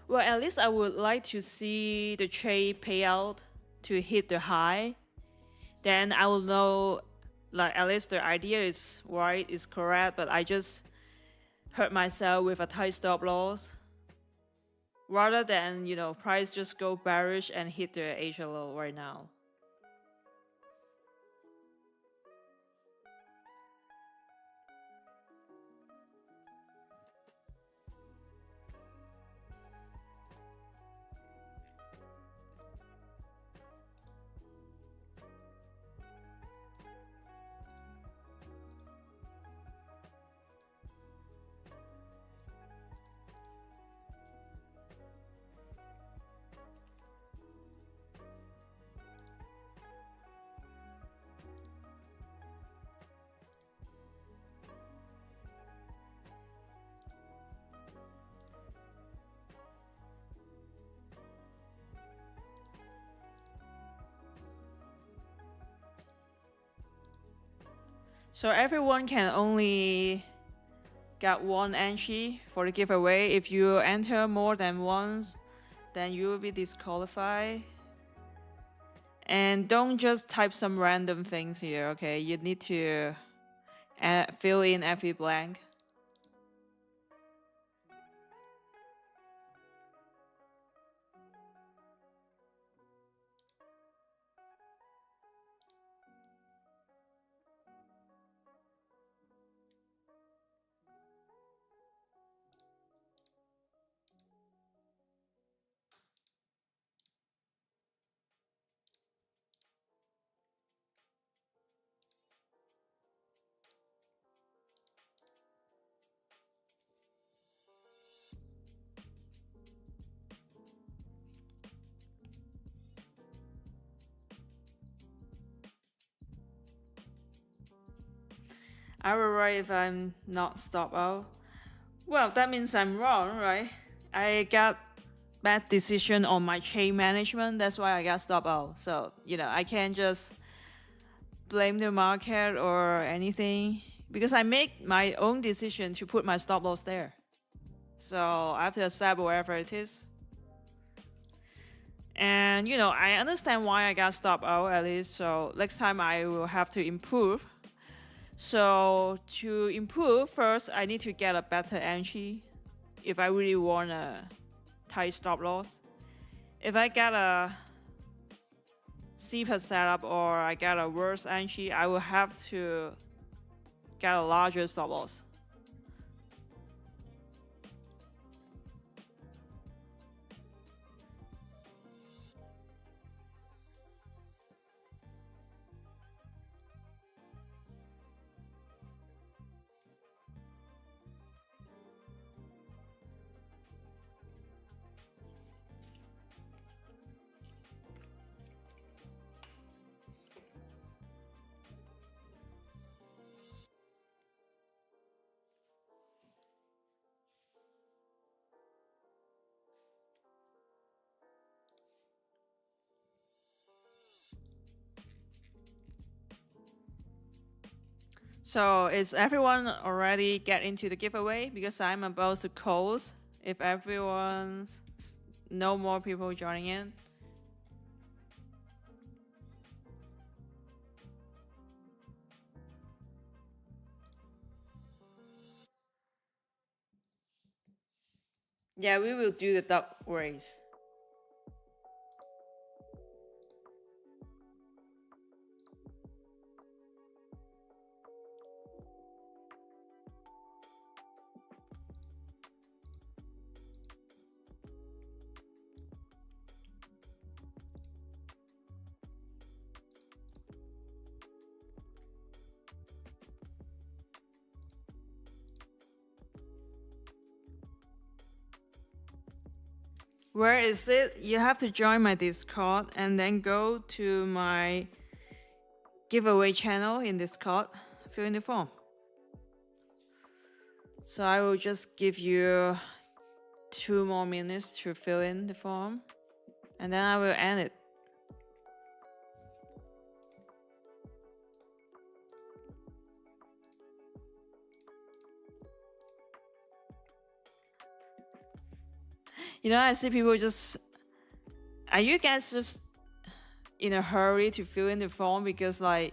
A: Well, at least I would like to see the trade payout to hit the high. Then I will know, like, at least the idea is right, is correct, but I just hurt myself with a tight stop loss. Rather than, you know, price just go bearish and hit the Asia low right now. So everyone can only get one entry for the giveaway. If you enter more than once, then you will be disqualified. And don't just type some random things here, okay? You need to fill in every blank. I will write if I'm not stop out. Well, that means I'm wrong, right? I got bad decision on my chain management. That's why I got stop out. So, I can't just blame the market or anything because I make my own decision to put my stop loss there. So I have to accept whatever it is. And, I understand why I got stop out at least. So next time I will have to improve. So to improve, first I need to get a better entry if I really want a tight stop loss. If I get a CPAT setup or I get a worse entry, I will have to get a larger stop loss. So is everyone already get into the giveaway? Because I'm about to close. If everyone, no more people joining in. Yeah, we will do the duck race. Where is it? You have to join my Discord and then go to my giveaway channel in Discord. Fill in the form. So I will just give you 2 more minutes to fill in the form and then I will end it. I see people just... Are you guys just in a hurry to fill in the form? Because, I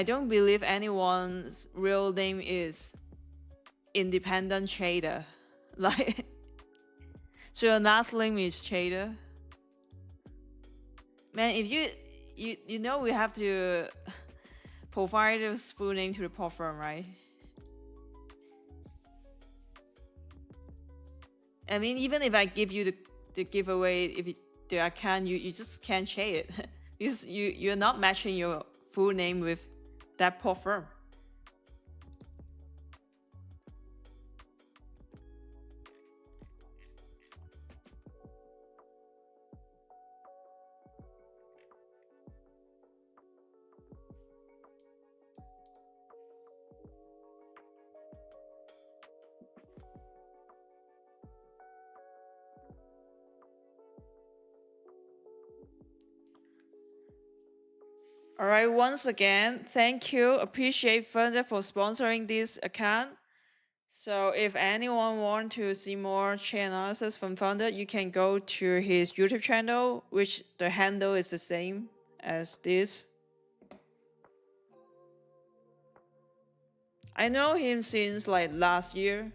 A: don't believe anyone's real name is independent trader. So your last name is trader? Man, if you know we have to provide the full name to the platform, right? I mean, even if I give you the giveaway, if the account, you just can't share it because you're not matching your full name with that platform. All right, once again, thank you. Appreciate Thunder for sponsoring this account. So if anyone want to see more chart analysis from Thunder, you can go to his YouTube channel, which the handle is the same as this. I know him since like last year.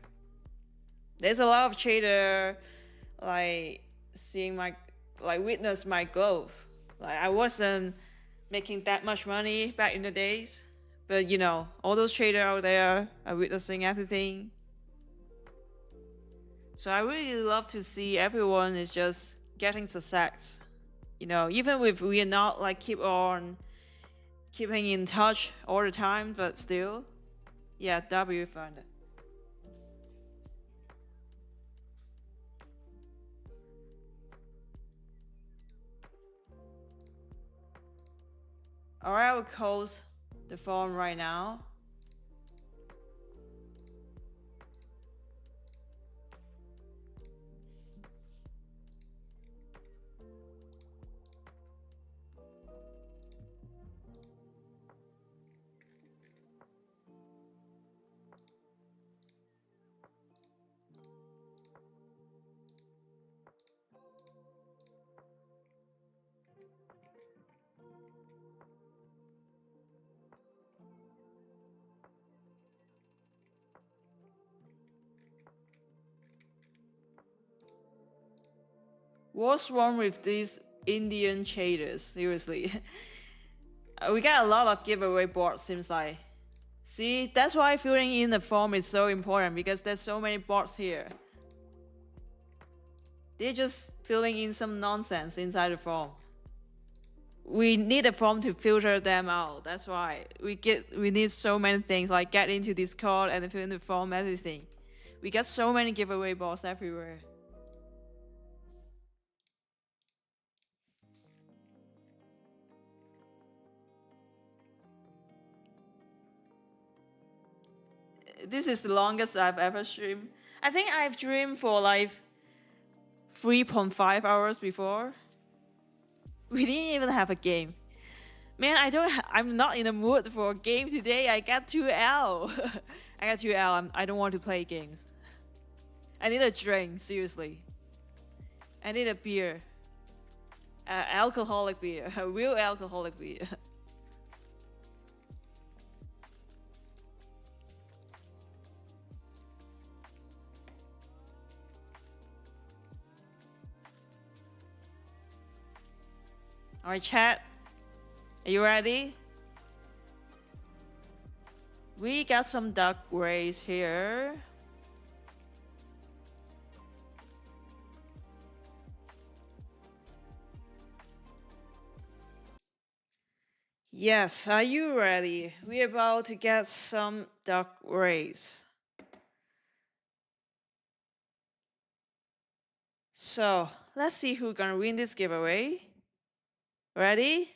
A: There's a lot of trader like seeing my witness my growth. Like I wasn't making that much money back in the days, but you know, all those traders out there are witnessing everything. So I really love to see everyone is just getting success. You know, even if we are not like keep on keeping in touch all the time, but still, yeah, W found it. Alright, I will close the phone right now. What's wrong with these Indian traders? Seriously. We got a lot of giveaway bots, seems like. See, that's why filling in the form is so important, because there's so many bots here. They're just filling in some nonsense inside the form. We need a form to filter them out. That's why we need so many things, like get into Discord and fill in the form, everything. We got so many giveaway bots everywhere. This is the longest I've ever streamed. I think I've streamed for like 3.5 hours before. We didn't even have a game. Man, I'm not in the mood for a game today. I got 2L. I got 2L. I don't want to play games. I need a drink, seriously. I need a beer. Alcoholic beer. A real alcoholic beer. Alright, chat. Are you ready? We got some dark grays here. Yes, are you ready? We're about to get some dark rays. So, let's see who's gonna win this giveaway. Ready?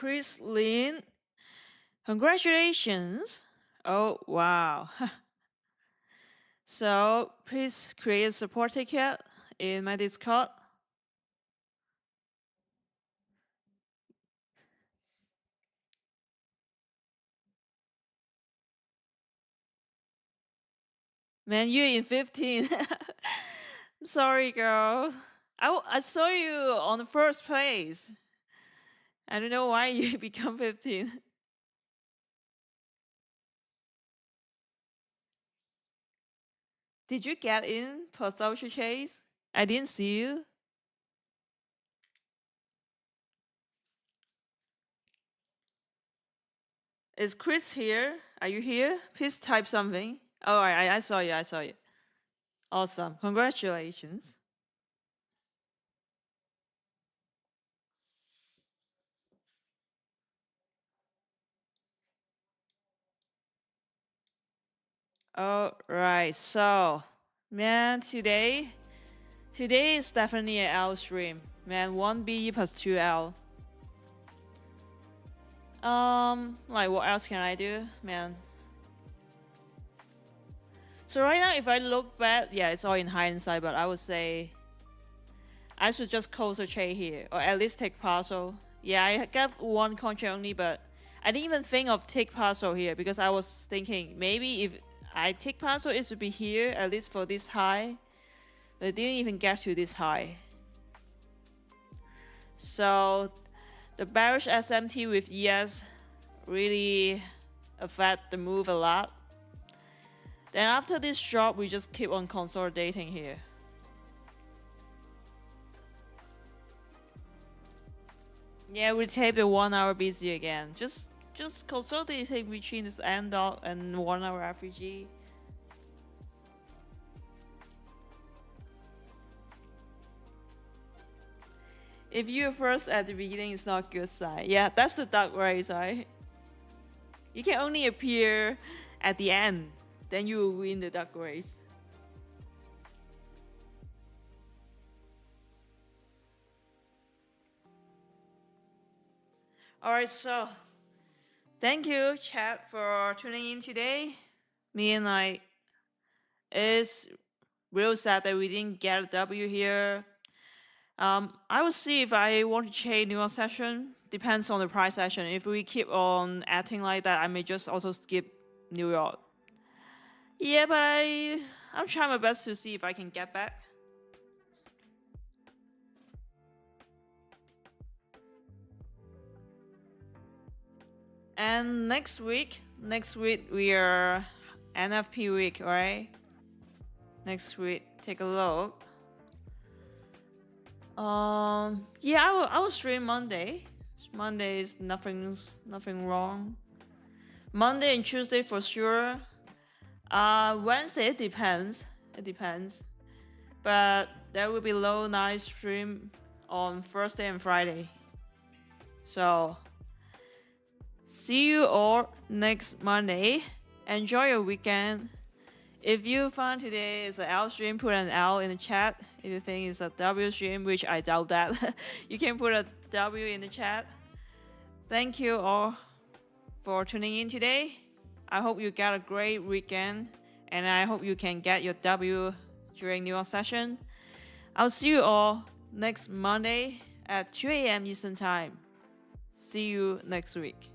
A: Chris Lin, congratulations. Oh, wow. So please create a support ticket in my Discord. Man, you in 15. I'm sorry, girl. I saw you on the first place. I don't know why you become 15. Did you get in for social chase? I didn't see you. Is Chris here? Are you here? Please type something. Oh, I saw you. I saw you. Awesome. Congratulations. All right. So, man, today is definitely an L stream. Man, 1B plus 2L. Like what else can I do, man? So right now, if I look back, yeah, it's all in hindsight, but I would say I should just close a trade here, or at least take partial. Yeah, I got one contract only, but I didn't even think of take partial here because I was thinking maybe if I take partial, it should be here, at least for this high. But it didn't even get to this high. So the bearish SMT with ES really affect the move a lot. Then after this drop, we just keep on consolidating here. Yeah, we tape the 1 hour BC again. Just consolidating between this end dot and 1 hour FVG. If you're first at the beginning, it's not good sign. Yeah, that's the duck race, right? You can only appear at the end, then you will win the duck race. Alright, so thank you, chat, for tuning in today. Me and I, it's real sad that we didn't get a W here. I will see if I want to change New York session. Depends on the price action. If we keep on acting like that, I may just also skip New York. Yeah, but I'm trying my best to see if I can get back. And next week we are NFP week, right? Next week, take a look. Yeah, I will stream Monday. Monday is nothing wrong. Monday and Tuesday for sure. Wednesday it depends. But there will be low night stream on Thursday and Friday. So see you all next Monday. Enjoy your weekend. If you found today is an L stream, put an L in the chat. If you think it's a W stream, which I doubt that, you can put a W in the chat. Thank you all for tuning in today. I hope you got a great weekend, and I hope you can get your W during New York session. I'll see you all next Monday at 2 a.m. Eastern Time. See you next week.